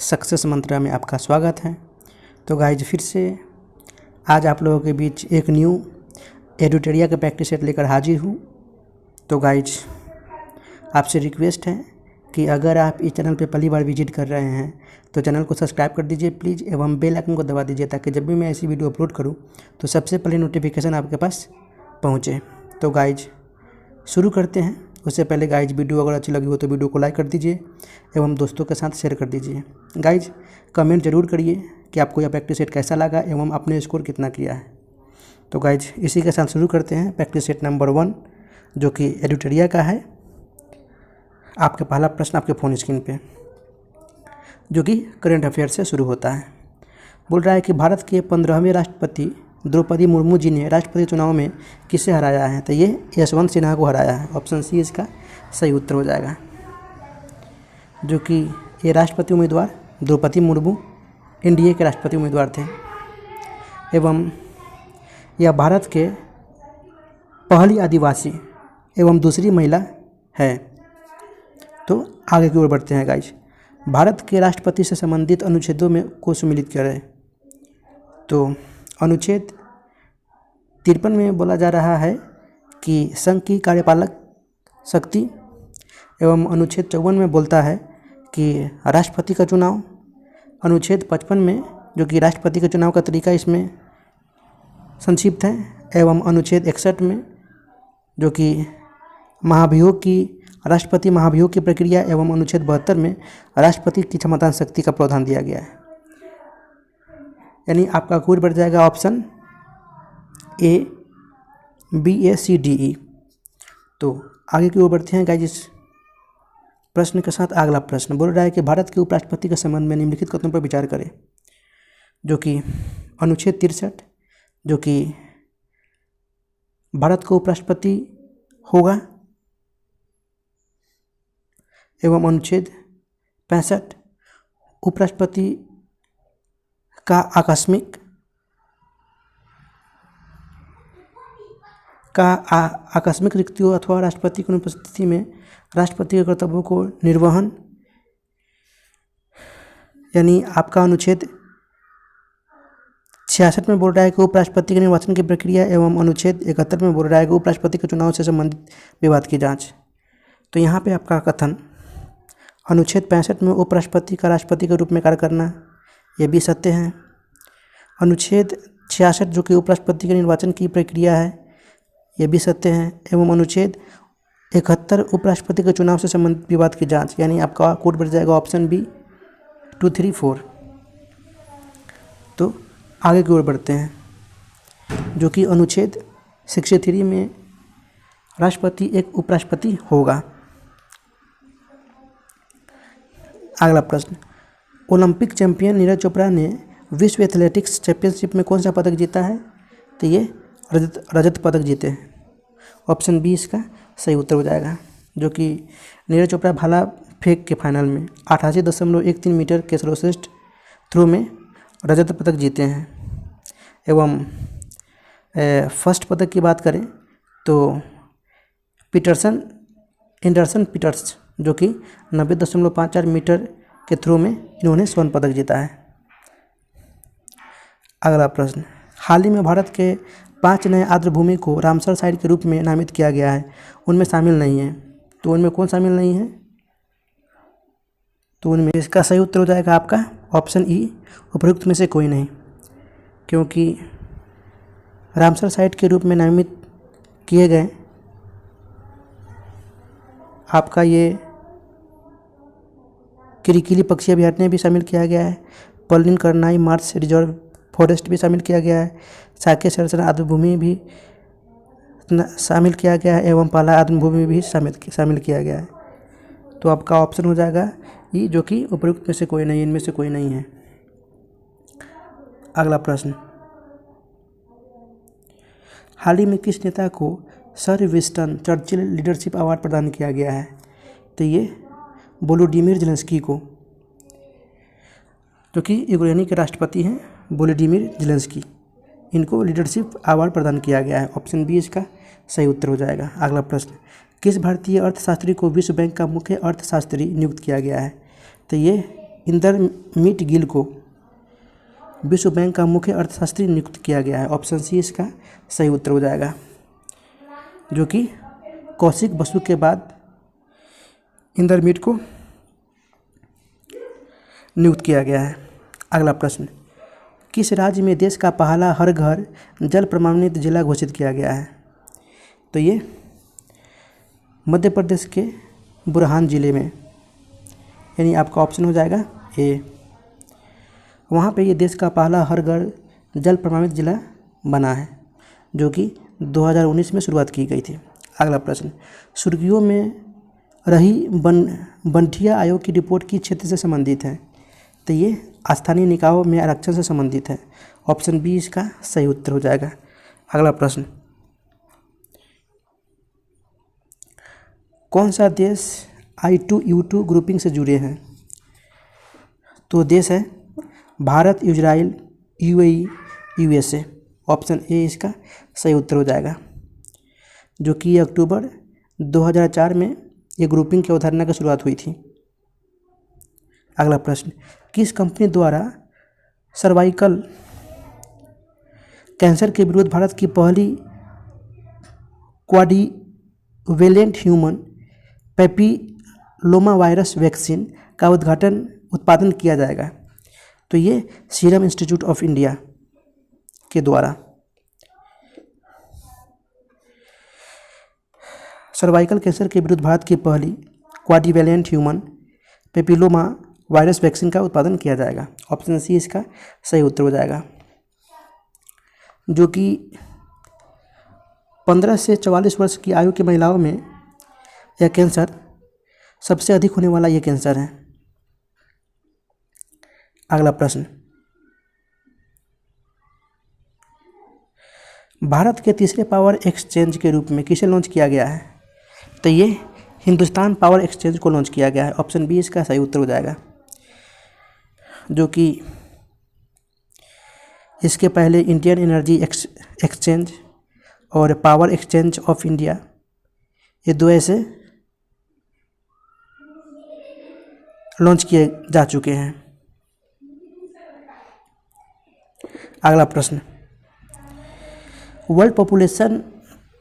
Success मंत्रा में आपका स्वागत है। तो गाइज फिर से आज आप लोगों के बीच एक न्यू एडिटोरिया का प्रैक्टिस सेट लेकर हाजिर हूँ। तो गाइज आपसे रिक्वेस्ट है कि अगर आप इस चैनल पे पहली बार विजिट कर रहे हैं तो चैनल को सब्सक्राइब कर दीजिए प्लीज़, एवं बेल आइकन को दबा दीजिए ताकि जब भी मैं ऐसी वीडियो अपलोड करूँ तो सबसे पहले नोटिफिकेशन आपके पास पहुँचे। तो गाइज शुरू करते हैं। उससे पहले गाइज वीडियो अगर अच्छी लगी हो तो वीडियो को लाइक कर दीजिए एवं दोस्तों के साथ शेयर कर दीजिए। गाइज कमेंट जरूर करिए कि आपको यह प्रैक्टिस सेट कैसा लगा एवं आपने स्कोर कितना किया है। तो गाइज इसी के साथ शुरू करते हैं प्रैक्टिस सेट नंबर 1 जो कि एडिटोरिया का है। आपका पहला प्रश्न आपके फ़ोन स्क्रीन पे जो कि करंट अफेयर से शुरू होता है। बोल रहा है कि भारत के 15वें राष्ट्रपति द्रौपदी मुर्मू जी ने राष्ट्रपति चुनाव में किसे हराया है? तो ये यशवंत सिन्हा को हराया है। ऑप्शन सी इसका सही उत्तर हो जाएगा, जो कि ये राष्ट्रपति उम्मीदवार द्रौपदी मुर्मू एनडीए के राष्ट्रपति उम्मीदवार थे एवं यह भारत के पहली आदिवासी एवं दूसरी महिला है। तो आगे की ओर बढ़ते हैं गाइज। भारत के राष्ट्रपति से संबंधित अनुच्छेदों में को सम्मिलित करें। तो अनुच्छेद 53 में बोला जा रहा है कि संघ की कार्यपालक शक्ति, एवं अनुच्छेद 54 में बोलता है कि राष्ट्रपति का चुनाव, अनुच्छेद 55 में जो कि राष्ट्रपति के चुनाव का तरीका इसमें संक्षिप्त है, एवं अनुच्छेद 61 में जो कि महाभियोग की राष्ट्रपति महाभियोग की प्रक्रिया, एवं अनुच्छेद 72 में राष्ट्रपति की क्षमता शक्ति का प्रावधान दिया गया है। यानी आपका कोड बढ़ जाएगा option A B A C D E. तो आगे की ओर बढ़ते हैं गाइस इस प्रश्न के साथ। अगला प्रश्न बोल रहा है कि भारत के उपराष्ट्रपति के संबंध में निम्नलिखित कथनों पर विचार करें, जो कि अनुच्छेद 63 जो कि भारत को उपराष्ट्रपति होगा, एवं अनुच्छेद 65 उपराष्ट्रपति का आकस्मिक रिक्तियों अथवा राष्ट्रपति की अनुपस्थिति में राष्ट्रपति के कर्तव्यों को निर्वहन, यानी आपका अनुच्छेद 66 में बोल रहा है कि उपराष्ट्रपति के निर्वाचन की प्रक्रिया, एवं अनुच्छेद 71 में बोल रहा है कि उपराष्ट्रपति के चुनाव से संबंधित विवाद की जांच। तो यहाँ पे आपका कथन अनुच्छेद 65 में उपराष्ट्रपति का राष्ट्रपति के रूप में कार्य करना, ये भी सत्य है। अनुच्छेद 66 जो कि उपराष्ट्रपति के निर्वाचन की प्रक्रिया है, ये भी सत्य है। एवं अनुच्छेद 71 उपराष्ट्रपति के चुनाव से संबंधित विवाद की जांच, यानी आपका कोड बढ़ जाएगा ऑप्शन बी 2, 3, 4। तो आगे की ओर बढ़ते हैं, जो कि अनुच्छेद 63 में राष्ट्रपति एक उपराष्ट्रपति होगा। अगला प्रश्न, ओलंपिक चैंपियन नीरज चोपड़ा ने विश्व एथलेटिक्स चैंपियनशिप में कौन सा पदक जीता है? तो ये रजत पदक जीते हैं। ऑप्शन बी इसका सही उत्तर हो जाएगा, जो कि नीरज चोपड़ा भाला फेंक के फाइनल में 88.13 मीटर के सर्वश्रेष्ठ थ्रो में रजत पदक जीते हैं। एवं फर्स्ट पदक की बात करें तो एंडरसन पीटर्स जो कि 90.54 मीटर के थ्रो में इन्होंने स्वर्ण पदक जीता है। अगला प्रश्न, हाल ही में भारत के 5 नए आर्द्रभूमि को रामसर साइट के रूप में नामित किया गया है, उनमें शामिल नहीं है। तो उनमें कौन शामिल नहीं है? तो उनमें इसका सही उत्तर हो जाएगा आपका ऑप्शन ई, उपरोक्त में से कोई नहीं, क्योंकि रामसर साइट के रूप में नामित किए गए आपका ये किरिकिली पक्षी अभयारण्य भी शामिल किया गया है, पलिन करनाई मार्स रिजर्व फॉरेस्ट भी शामिल किया गया है, साकेत सरसना आर्द्रभूमि भी शामिल किया गया है, एवं पाला आर्द्रभूमि भी शामिल किया गया है। तो आपका ऑप्शन हो जाएगा ई, जो कि उपयुक्त में से कोई नहीं, इनमें से कोई नहीं है। अगला प्रश्न, हाल ही में किस नेता को sir Winston Churchill leadership award प्रदान किया गया है? तो ये वोलोडिमिर ज़ेलेंस्की को, जो कि यूक्रेन के राष्ट्रपति हैं वोलोडिमिर ज़ेलेंस्की, इनको लीडरशिप अवार्ड प्रदान किया गया है। ऑप्शन बी इसका सही उत्तर हो जाएगा। अगला प्रश्न, किस भारतीय अर्थशास्त्री को विश्व बैंक का मुख्य अर्थशास्त्री नियुक्त किया गया है? तो ये इंदरमीट गिल को विश्व बैंक का मुख्य अर्थशास्त्री नियुक्त किया गया है। ऑप्शन सी इसका सही उत्तर हो जाएगा, जो कि कौशिक बसु के बाद इंदरमीट को नियुक्त किया गया है। अगला प्रश्न, किस राज्य में देश का पहला हर घर जल प्रमाणित जिला घोषित किया गया है? तो ये मध्य प्रदेश के बुरहान जिले में, यानी आपका ऑप्शन हो जाएगा ए। वहाँ पे ये देश का पहला हर घर जल प्रमाणित जिला बना है, जो कि 2019 में शुरुआत की गई थी। अगला प्रश्न, सुर्खियों में रही बंठिया आयोग की रिपोर्ट किस क्षेत्र से संबंधित है? तो ये स्थानीय निकायों में आरक्षण से संबंधित है। ऑप्शन बी इसका सही उत्तर हो जाएगा। अगला प्रश्न, कौन सा देश I2U2 ग्रुपिंग से जुड़े हैं? तो देश है Bharat, Israel, UAE, USA। Option A इसका सही उत्तर हो जाएगा, जो कि अक्टूबर 2004 में ये ग्रुपिंग की अवधारणा की शुरुआत हुई थी। अगला प्रश्न, किस कंपनी द्वारा सर्वाइकल कैंसर के विरुद्ध भारत की पहली quadrivalent human papilloma virus vaccine का उत्पादन किया जाएगा? तो ये सीरम इंस्टीट्यूट ऑफ इंडिया के द्वारा सर्वाइकल कैंसर के विरुद्ध भारत की पहली quadrivalent human papilloma virus vaccine का उत्पादन किया जाएगा। ऑप्शन सी इसका सही उत्तर हो जाएगा, जो कि 15 से 44 वर्ष की आयु की महिलाओं में यह कैंसर सबसे अधिक होने वाला यह कैंसर है। अगला प्रश्न, भारत के तीसरे पावर एक्सचेंज के रूप में किसे लॉन्च किया गया है? तो ये हिंदुस्तान पावर एक्सचेंज को लॉन्च किया गया है। ऑप्शन बी इसका सही उत्तर हो जाएगा, जो कि इसके पहले इंडियन एनर्जी एक्सचेंज और पावर एक्सचेंज ऑफ इंडिया, ये दो ऐसे लॉन्च किए जा चुके हैं। अगला प्रश्न, वर्ल्ड पॉपुलेशन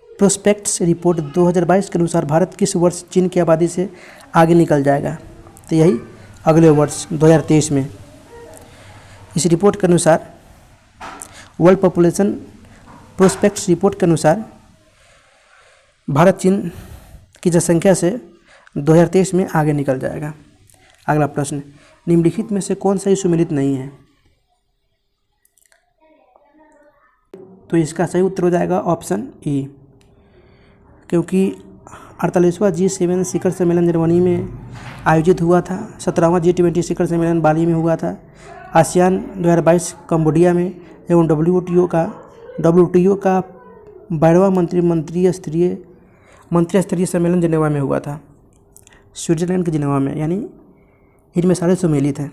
प्रोस्पेक्ट्स रिपोर्ट 2022 के अनुसार भारत किस वर्ष चीन की आबादी से आगे निकल जाएगा? तो यही अगले वर्ष 2023 में। इस रिपोर्ट के अनुसार, वर्ल्ड पॉपुलेशन प्रोस्पेक्ट्स रिपोर्ट के अनुसार भारत चीन की जनसंख्या से 2023 में आगे निकल जाएगा। अगला प्रश्न, निम्नलिखित में से कौन सा सुमेलित नहीं है? तो इसका सही उत्तर हो जाएगा ऑप्शन ई, क्योंकि 48वां G7 शिखर सम्मेलन जर्मनी में आयोजित हुआ था। 17वां G20 शिखर सम्मेलन बाली में हुआ था। आसियान 2022 कंबोडिया में, एवं WTO का 12वां मंत्री स्तरीय सम्मेलन जिनेवा में हुआ था, स्विट्जरलैंड के जिनेवा में। यानी इनमें सारे सम्मिलित हैं,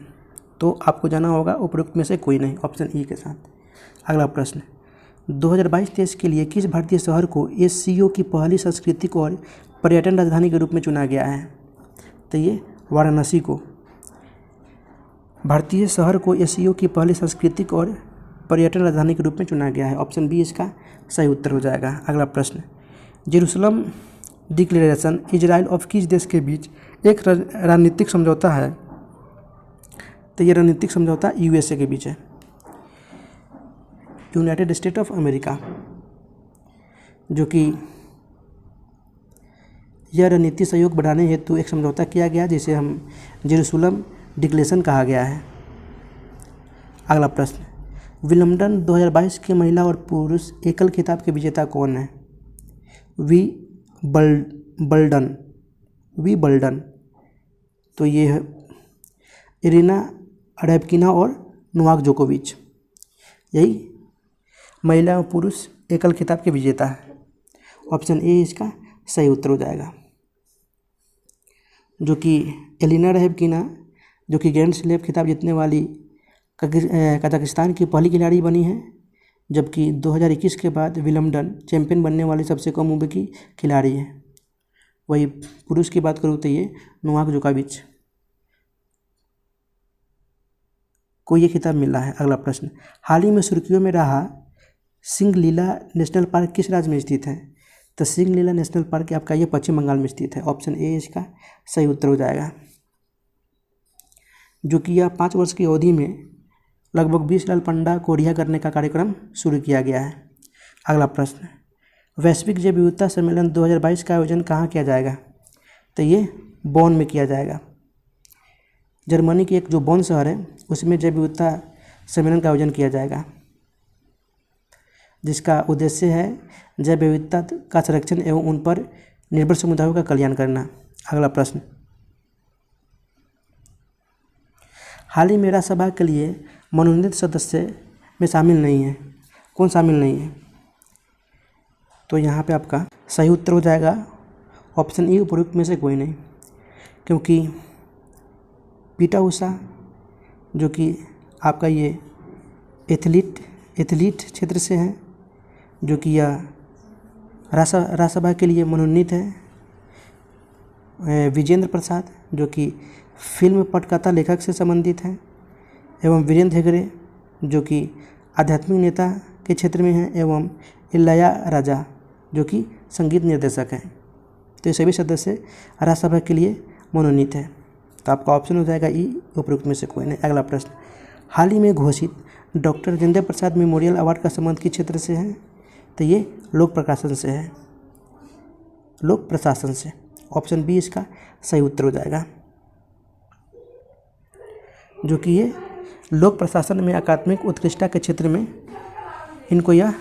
तो आपको जाना होगा उपरोक्त में से कोई नहीं, ऑप्शन ई के साथ। अगला प्रश्न, 2022-23 के लिए किस भारतीय शहर को SCO की पहली सांस्कृतिक और पर्यटन राजधानी के रूप में चुना गया है? तो ये वाराणसी को भारतीय शहर को SCO की पहली सांस्कृतिक और पर्यटन राजधानी के रूप में चुना गया है। ऑप्शन बी इसका सही उत्तर हो जाएगा। अगला प्रश्न, जेरूसलम डिक्लेरेशन इजराइल और किस देश के बीच एक रणनीतिक समझौता है? तो ये रणनीतिक समझौता USA के बीच है, यूनाइटेड स्टेट ऑफ अमेरिका, जो कि यह रणनीतिक सहयोग बढ़ाने हेतु एक समझौता किया गया, जिसे हम जेरूसलम डिक्लेरेशन कहा गया है। अगला प्रश्न, विंबलडन 2022 के महिला और पुरुष एकल खिताब के विजेता कौन है? विंबलडन, तो ये है इरीना रैबकिना और नोवाक जोकोविच, यही महिला और पुरुष एकल खिताब के विजेता है। ऑप्शन ए इसका सही उत्तर हो जाएगा, जो कि एलिना रैबकिना, जो कि ग्रैंड स्लैम खिताब जीतने वाली कजाकिस्तान की पहली खिलाड़ी बनी है, जबकि 2021 के बाद विंबलडन चैंपियन बनने वाली सबसे कम उम्र की खिलाड़ी है। वही पुरुष की बात करूँ तो ये नोवाक जोकोविच। को ये खिताब मिला है? अगला प्रश्न, हाल ही में सुर्खियों में रहा सिंगलीला नेशनल पार्क किस राज्य में स्थित है? तो सिंगलीला नेशनल पार्क आपका ये पश्चिम बंगाल में स्थित है। ऑप्शन ए इसका सही उत्तर हो जाएगा। जो कि यह 5 वर्ष की अवधि में लगभग 20 लाख पंडा को रिहा करने का कार्यक्रम शुरू किया गया है। अगला प्रश्न, वैश्विक जैव विविधता सम्मेलन 2022 का आयोजन कहाँ किया जाएगा? तो ये बॉन में किया जाएगा। जर्मनी की एक जो बॉन शहर है उसमें जैव विविधता सम्मेलन का आयोजन किया जाएगा, जिसका उद्देश्य है जैव विविधता का संरक्षण एवं उन पर निर्भर समुदायों का कल्याण करना। अगला प्रश्न, हाल ही में राज्यसभा के लिए मनोनीत सदस्य में शामिल नहीं है। कौन शामिल नहीं है? तो यहाँ पे आपका सही उत्तर हो जाएगा ऑप्शन ई, उपरोक्त में से कोई नहीं, क्योंकि पीटा उषा जो कि आपका ये एथलीट क्षेत्र से है, जो कि यह राज्यसभा के लिए मनोनीत है। विजेंद्र प्रसाद जो कि फिल्म पटकथा लेखक से संबंधित है, एवं वीरेंद्र हेगड़े जो कि आध्यात्मिक नेता के क्षेत्र में है, एवं इलैयाराजा जो कि संगीत निर्देशक हैं। तो ये सभी सदस्य राज्यसभा के लिए मनोनीत है। तो आपका ऑप्शन हो जाएगा ई, उपरोक्त में से कोई नहीं। अगला प्रश्न, हाल ही में घोषित doctor Rajendra Prasad memorial award का संबंध किस क्षेत्र से है? तो ये लोक प्रशासन से है, लोक प्रशासन से। ऑप्शन बी इसका सही उत्तर हो जाएगा, जो कि ये लोक प्रशासन में अकादमिक उत्कृष्टता के क्षेत्र में इनको यह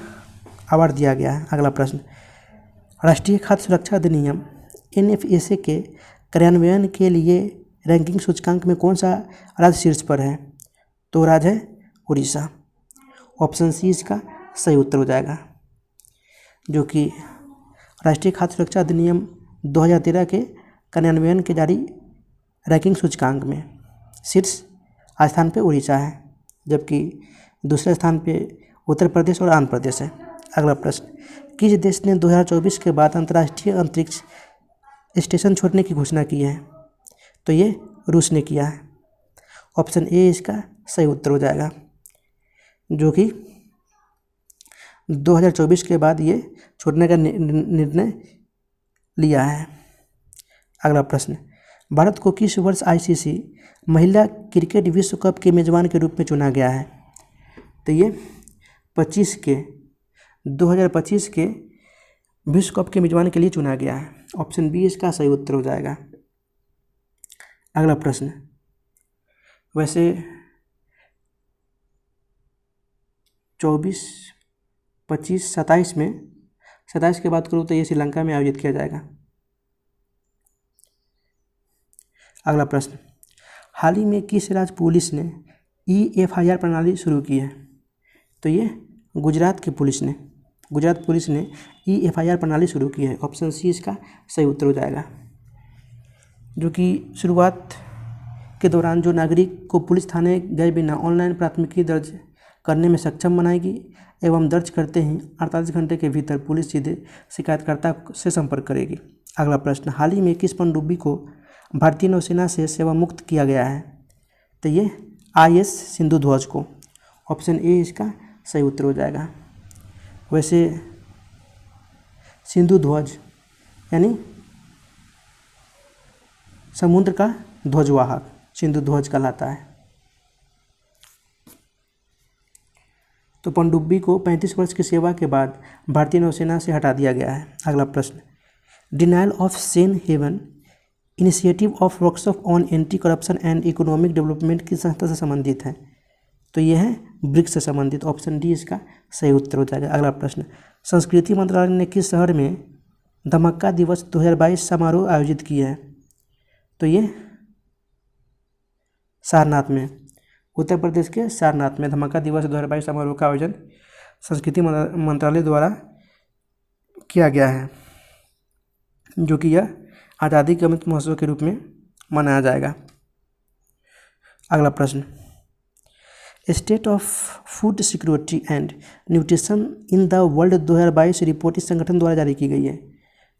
अवार्ड दिया गया है। अगला प्रश्न, राष्ट्रीय खाद्य सुरक्षा अधिनियम NFSA के कार्यान्वयन के लिए रैंकिंग सूचकांक में कौन सा राज्य शीर्ष पर है? तो राज्य है उड़ीसा। ऑप्शन सी इसका सही उत्तर हो जाएगा, जो कि राष्ट्रीय खाद्य सुरक्षा अधिनियम 2013 के कार्यान्वयन के जारी रैंकिंग सूचकांक में शीर्ष स्थान पे उड़ीसा है, जबकि दूसरे स्थान पे उत्तर प्रदेश और आंध्र प्रदेश है। अगला प्रश्न, किस देश ने 2024 के बाद अंतर्राष्ट्रीय अंतरिक्ष स्टेशन छोड़ने की घोषणा की है? तो ये रूस ने किया है। ऑप्शन ए इसका सही उत्तर हो जाएगा, जो कि 2024 के बाद ये छोड़ने का निर्णय लिया है। अगला प्रश्न, भारत को किस वर्ष ICC महिला क्रिकेट विश्व कप के मेजबान के रूप में चुना गया है? तो ये 2025 के विश्व कप के मेजबान के लिए चुना गया है। ऑप्शन बी इसका सही उत्तर हो जाएगा। अगला प्रश्न, वैसे 24, 25, 27 में 27 की बात करूँ तो ये श्रीलंका में आयोजित किया जाएगा। अगला प्रश्न, हाल ही में किस राज्य पुलिस ने EFIR प्रणाली शुरू की है? तो ये गुजरात पुलिस ने EFIR प्रणाली शुरू की है। ऑप्शन सी इसका सही उत्तर हो जाएगा, जो कि शुरुआत के दौरान जो नागरिक को पुलिस थाने गए बिना ऑनलाइन प्राथमिकी दर्ज करने में सक्षम बनाएगी, एवं दर्ज करते ही 48 घंटे के भीतर पुलिस सीधे शिकायतकर्ता से संपर्क करेगी। अगला प्रश्न, हाल ही में किस पनडुब्बी को भारतीय नौसेना से सेवा मुक्त किया गया है? तो ये IS सिंधु ध्वज को। ऑप्शन ए इसका सही उत्तर हो जाएगा। वैसे सिंधु ध्वज यानी समुद्र का ध्वजवाहक सिंधु ध्वज कहलाता है। तो पनडुब्बी को 35 वर्ष की सेवा के बाद भारतीय नौसेना से हटा दिया गया है। अगला प्रश्न, denial of safe haven initiative of workshop on anti corruption and economic development किस संस्था से संबंधित है? तो यह है ब्रिक्स से संबंधित। ऑप्शन डी इसका सही उत्तर हो जाएगा। अगला प्रश्न, संस्कृति मंत्रालय ने किस शहर में धमाका दिवस 2022 समारोह आयोजित किया है? तो ये सारनाथ में, उत्तर प्रदेश के सारनाथ में धमाका दिवस 2022 समारोह का आयोजन संस्कृति मंत्रालय द्वारा किया गया है, जो कि यह आज़ादी के अमृत महोत्सव के रूप में मनाया जाएगा। अगला प्रश्न, state of food security and nutrition in the world 2022 report इस संगठन द्वारा जारी की गई है।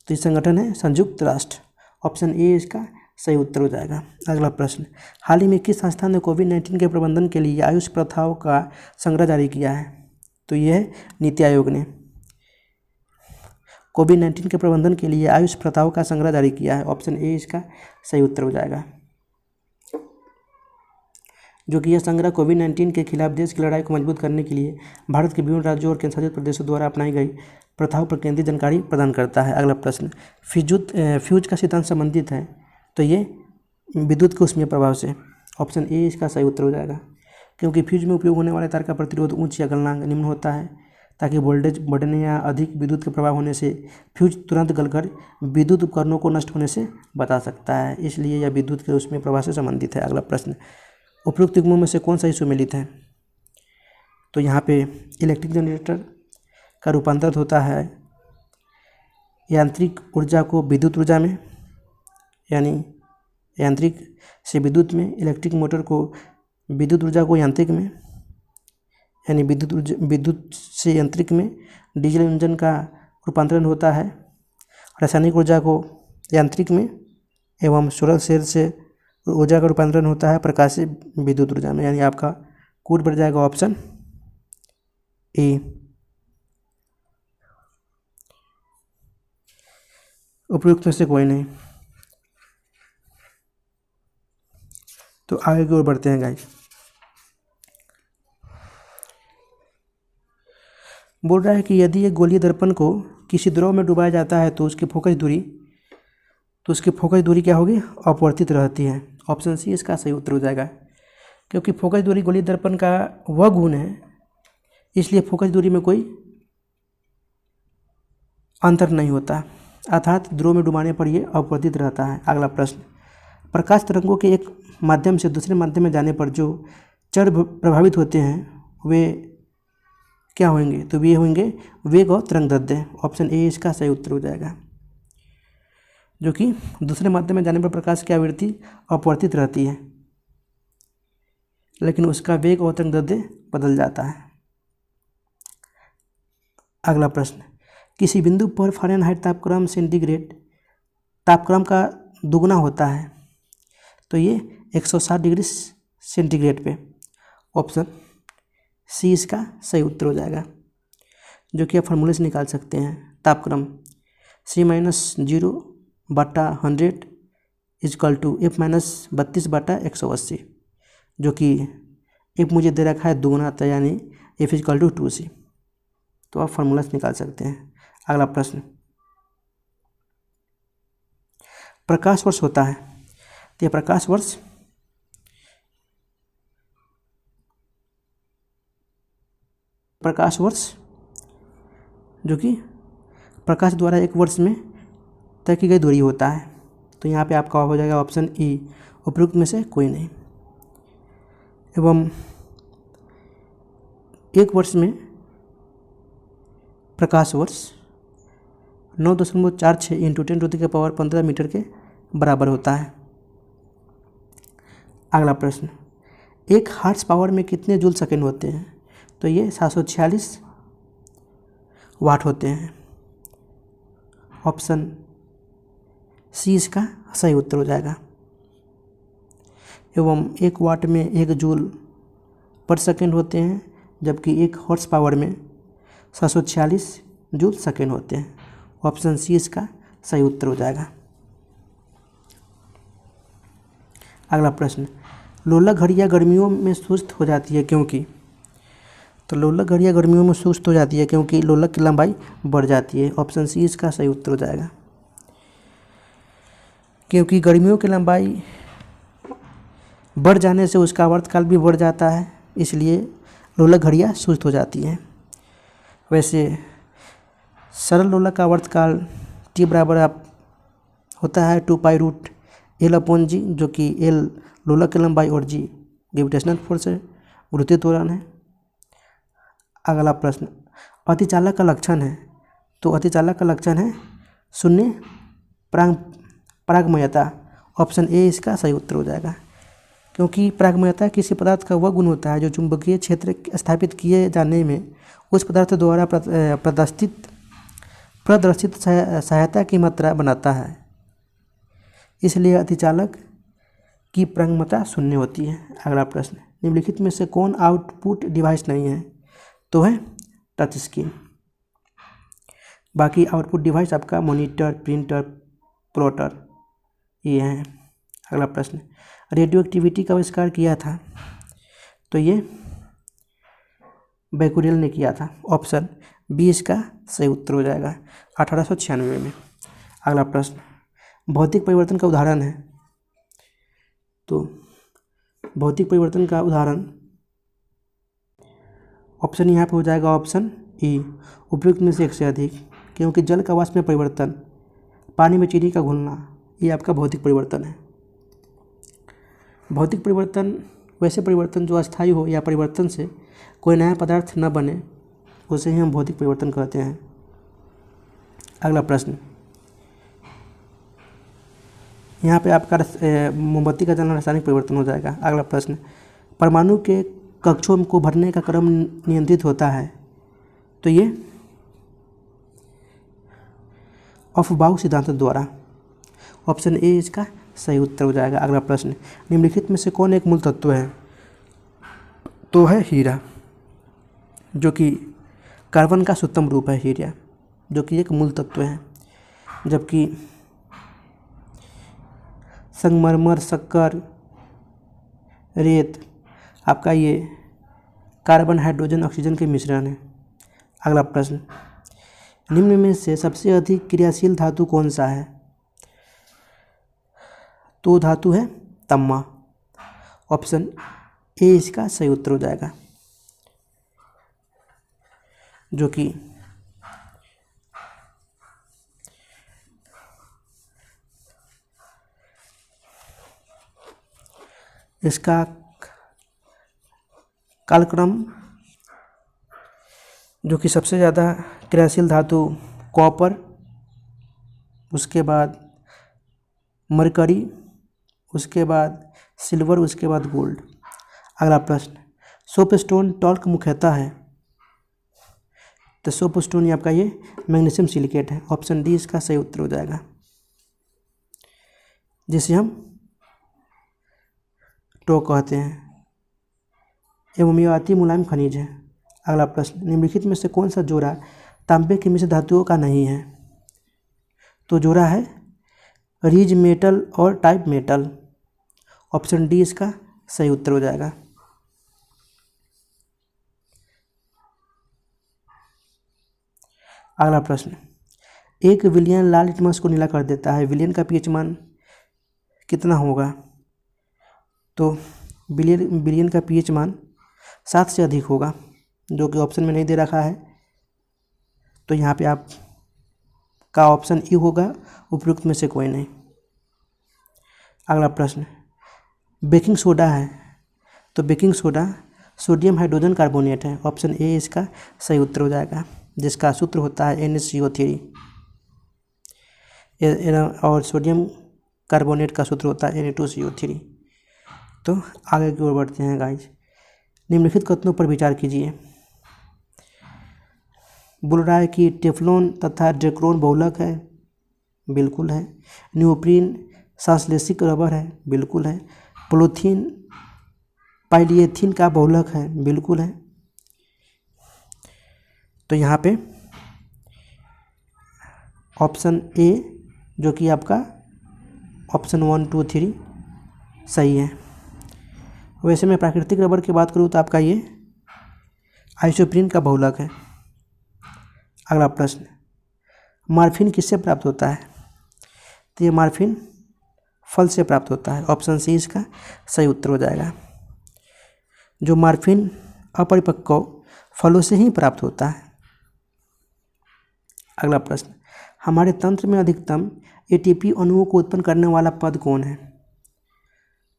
तो इस संगठन है संयुक्त राष्ट्र। ऑप्शन ए इसका सही उत्तर हो जाएगा। अगला प्रश्न, हाल ही में किस संस्था ने कोविड-19 के प्रबंधन के लिए आयुष प्रथाओं का संग्रह जारी किया है? तो यह है नीति आयोग ने कोविड-19 के प्रबंधन के लिए आयुष प्रथाओं का संग्रह जारी किया है। ऑप्शन ए इसका सही उत्तर हो जाएगा। जो कि यह संग्रह कोविड-19 के खिलाफ देश की लड़ाई को मजबूत करने के लिए भारत के विभिन्न राज्यों और केंद्रशासित प्रदेशों द्वारा अपनाई गई प्रथाओं पर केंद्रीय जानकारी प्रदान करता है। अगला प्रश्न, फ्यूज का सिद्धांत संबंधित है, तो ये विद्युत के ऊष्मीय प्रभाव से। ऑप्शन ए इसका सही उत्तर हो जाएगा, क्योंकि फ्यूज में उपयोग होने वाले तार का प्रतिरोध उच्च या गलनांक निम्न होता है, ताकि वोल्टेज बढ़ने या अधिक विद्युत के प्रभाव होने से फ्यूज तुरंत गलकर विद्युत उपकरणों को नष्ट होने से बचा सकता है, इसलिए यह विद्युत के ऊष्मीय प्रभाव से संबंधित है। अगला प्रश्न, उपरोक्त युग्मों में से कौन सा ही सुमेलित है? तो यहाँ पे इलेक्ट्रिक जनरेटर का रूपांतरण होता है यांत्रिक ऊर्जा को विद्युत ऊर्जा में, यानी यांत्रिक से विद्युत में, इलेक्ट्रिक मोटर को विद्युत ऊर्जा को यांत्रिक में, यानी विद्युत से यांत्रिक में। डीजल इंजन का रूपांतरण होता है रासायनिक ऊर्जा को यांत्रिक में, एवं सोलर सेल से ऊर्जा का रूपांतरण होता है प्रकाशीय विद्युत ऊर्जा में, यानी आपका कूट बढ़ जाएगा ऑप्शन ए। उपयुक्त में से कोई नहीं। तो आगे की ओर बढ़ते हैं गाइस। बोल रहा है कि यदि एक गोलीय दर्पण को किसी द्रव में डुबाया जाता है तो उसकी फोकस दूरी क्या होगी? अपवर्तित रहती है। ऑप्शन सी इसका सही उत्तर हो जाएगा, क्योंकि फोकस दूरी गोलीय दर्पण का वह गुण है, इसलिए फोकस दूरी में कोई अंतर नहीं होता, अर्थात ध्रुव में डुबाने पर यह अपवर्तित रहता है। अगला प्रश्न, प्रकाश तरंगों के एक माध्यम से दूसरे माध्यम में जाने पर जो चर प्रभावित होते हैं वे क्या होंगे? तो वे होंगे वेग और तरंगदैर्ध्य। ऑप्शन ए इसका सही उत्तर हो जाएगा, जो कि दूसरे माध्यम में जाने पर प्रकाश की आवृत्ति अपवर्तित रहती है, लेकिन उसका वेग और तरंगदैर्ध्य बदल जाता है। अगला प्रश्न, किसी बिंदु पर फ़ारेनहाइट तापक्रम सेंटीग्रेड तापक्रम का दुगना होता है, तो ये 160 डिग्री सेंटीग्रेड पे। ऑप्शन सी इसका सही उत्तर हो जाएगा, जो कि आप फार्मूले से निकाल सकते हैं। तापक्रम C-0/100 इजकल टू F-32/180, जो कि F मुझे दे रखा है दुगना था, यानी F इजकल टू 2C, तो आप फार्मूला से निकाल सकते हैं। अगला प्रश्न, प्रकाश वर्ष होता है, तो यह प्रकाश वर्ष जो कि प्रकाश द्वारा एक वर्ष में तय की गई दूरी होता है। तो यहाँ पे आपका हो जाएगा ऑप्शन ई, उपयुक्त में से कोई नहीं। एवं एक वर्ष में प्रकाश वर्ष 9.46 इंटू 10⁻15 मीटर के बराबर होता है। अगला प्रश्न, एक हार्स पावर में कितने जूल सेकेंड होते हैं? तो ये 746 वाट होते हैं। ऑप्शन सी इसका सही उत्तर हो जाएगा। एवं एक वाट में 1 जूल पर सेकेंड होते हैं, जबकि एक हॉर्स पावर में 746 जूल सेकेंड होते हैं। ऑप्शन सी इसका सही उत्तर हो जाएगा। अगला प्रश्न, लोलक घड़ियाँ गर्मियों में सुस्त हो जाती है क्योंकि? तो लोलक घड़ियाँ गर्मियों में सुस्त हो जाती है क्योंकि लोलक की लंबाई बढ़ जाती है। ऑप्शन सी इसका सही उत्तर हो जाएगा, क्योंकि गर्मियों की लंबाई बढ़ जाने से उसका आवर्तकाल भी बढ़ जाता है, इसलिए लोलक घड़ियाँ सुस्त हो जाती हैं। वैसे सरल लोलक का आवर्तकाल टी बराबर होता है 2π√L/g, जो कि L लोलक की लंबाई और G ग्रेविटेशनल फोर्स है, गुरुत्वीय त्वरण है। अगला प्रश्न, अतिचालक का लक्षण है, तो अतिचालक का लक्षण है शून्य परागमयता। ऑप्शन ए इसका सही उत्तर हो जाएगा, क्योंकि परागमयता किसी पदार्थ का वह गुण होता है जो चुंबकीय क्षेत्र स्थापित किए जाने में उस पदार्थ द्वारा प्रदर्शित सहायता की मात्रा बनाता है। इसलिए अतिचालक की प्रांगमता शून्य होती है। अगला प्रश्न, निम्नलिखित में से कौन आउटपुट डिवाइस नहीं है? तो है टच स्क्रीन। बाकी आउटपुट डिवाइस आपका मॉनिटर, प्रिंटर, प्लॉटर ये हैं। अगला प्रश्न, रेडियो एक्टिविटी का आविष्कार किया था? तो ये बैकुरेल ने किया था। ऑप्शन बी इसका सही उत्तर हो जाएगा 1896 में। अगला प्रश्न, भौतिक परिवर्तन का उदाहरण है? तो भौतिक परिवर्तन का उदाहरण ऑप्शन यहाँ पे हो जाएगा ऑप्शन ई, उपयुक्त में से एक से अधिक, क्योंकि जल का वाष्प में परिवर्तन, पानी में चीनी का घुलना, ये आपका भौतिक परिवर्तन है। भौतिक परिवर्तन वैसे परिवर्तन जो अस्थायी हो या परिवर्तन से कोई नया पदार्थ न बने, उसे ही हम भौतिक परिवर्तन कहते हैं। अगला प्रश्न, यहाँ पे आपका मोमबत्ती का जलना रासायनिक परिवर्तन हो जाएगा। अगला प्रश्न, परमाणु के कक्षों को भरने का क्रम नियंत्रित होता है? तो ये अफबाउ सिद्धांत द्वारा। ऑप्शन ए इसका सही उत्तर हो जाएगा। अगला प्रश्न, निम्नलिखित में से कौन एक मूल तत्व है? तो है हीरा, जो कि कार्बन का सूक्ष्म रूप है हीरा, जो कि एक मूल तत्व है। जबकि संगमरमर, शक्कर, रेत आपका ये कार्बन, हाइड्रोजन, ऑक्सीजन के मिश्रण है। अगला प्रश्न, निम्न में से सबसे अधिक क्रियाशील धातु कौन सा है? तो धातु है तांबा। ऑप्शन ए इसका सही उत्तर हो जाएगा, जो कि इसका कालक्रम, जो कि सबसे ज़्यादा क्रियाशील धातु कॉपर, उसके बाद मरकरी, उसके बाद सिल्वर, उसके बाद गोल्ड। अगला प्रश्न, सोपस्टोन टॉल्क मुख्यतः है? तो सोपस्टोन आपका ये मैग्नीशियम सिलिकेट है। ऑप्शन डी इसका सही उत्तर हो जाएगा, जिसे हम टॉक कहते हैं, एवं यह अति मुलायम खनिज है। अगला प्रश्न, निम्नलिखित में से कौन सा जोड़ा तांबे के मिश्र धातुओं का नहीं है? तो जोड़ा है रिज मेटल और टाइप मेटल। ऑप्शन डी इसका सही उत्तर हो जाएगा। अगला प्रश्न, एक विलियन लाल लिटमस को नीला कर देता है, विलियन का पीएच मान कितना होगा? तो विलियन का पीएच मान 7 से अधिक होगा, जो कि ऑप्शन में नहीं दे रखा है। तो यहाँ पे आप का ऑप्शन ई होगा, उपयुक्त में से कोई नहीं। अगला प्रश्न, बेकिंग सोडा है? तो baking soda sodium hydrogen carbonate है। ऑप्शन ए इसका सही उत्तर हो जाएगा, जिसका सूत्र होता है NaCO3 और सोडियम कार्बोनेट का सूत्र होता है Na2CO3। तो आगे की ओर बढ़ते हैं गाइज। निम्नलिखित कथनों पर विचार कीजिए। बोल रहा है कि टेफ्लॉन तथा डेक्रोन बहुलक है, बिल्कुल है। नियोप्रीन सांश्लेषिक रबर है, बिल्कुल है। पॉलीथीन पॉलीएथीन का बहुलक है, बिल्कुल है। तो यहाँ पे ऑप्शन ए, जो कि आपका ऑप्शन 1, 2, 3 सही है। वैसे मैं प्राकृतिक रबर की बात करूँ तो आपका ये आइसोप्रीन का बहुलक है। अगला प्रश्न, मॉर्फिन किससे प्राप्त होता है? तो ये मॉर्फिन फल से प्राप्त होता है। ऑप्शन सी इसका सही उत्तर हो जाएगा। जो मॉर्फिन अपरिपक्व फलों से ही प्राप्त होता है। अगला प्रश्न, हमारे तंत्र में अधिकतम एटीपी अणुओं को उत्पन्न करने वाला पद कौन है?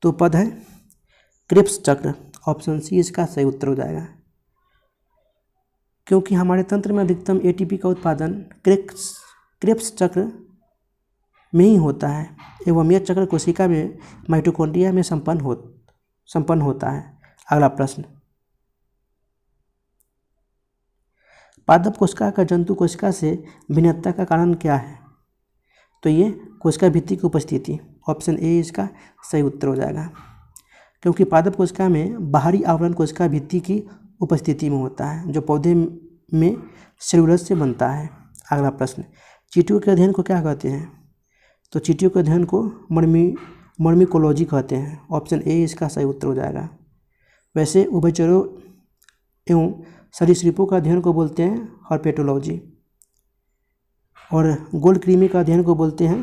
तो पद है क्रेब्स चक्र। ऑप्शन सी इसका सही उत्तर हो जाएगा, क्योंकि हमारे तंत्र में अधिकतम एटीपी का उत्पादन क्रेब्स चक्र में ही होता है, एवं यह चक्र कोशिका में माइटोकॉन्ड्रिया में संपन्न होता है। अगला प्रश्न, पादप कोशिका का जंतु कोशिका से भिन्नता का कारण क्या है? तो ये कोशिका भित्ति की उपस्थिति। ऑप्शन ए इसका सही उत्तर हो जाएगा, क्योंकि पादप कोशिका में बाहरी आवरण कोशिका भित्ति की उपस्थिति में होता है, जो पौधे में सेलुलोज से बनता है। अगला प्रश्न, चींटियों के अध्ययन को क्या कहते हैं? तो चींटियों के अध्ययन को मर्मिकोलॉजी कहते हैं। ऑप्शन ए इसका सही उत्तर हो जाएगा। वैसे उभयचरों एवं सरीसृपों का अध्ययन को बोलते हैं हर्पेटोलॉजी, और गोलकृमि का अध्ययन को बोलते हैं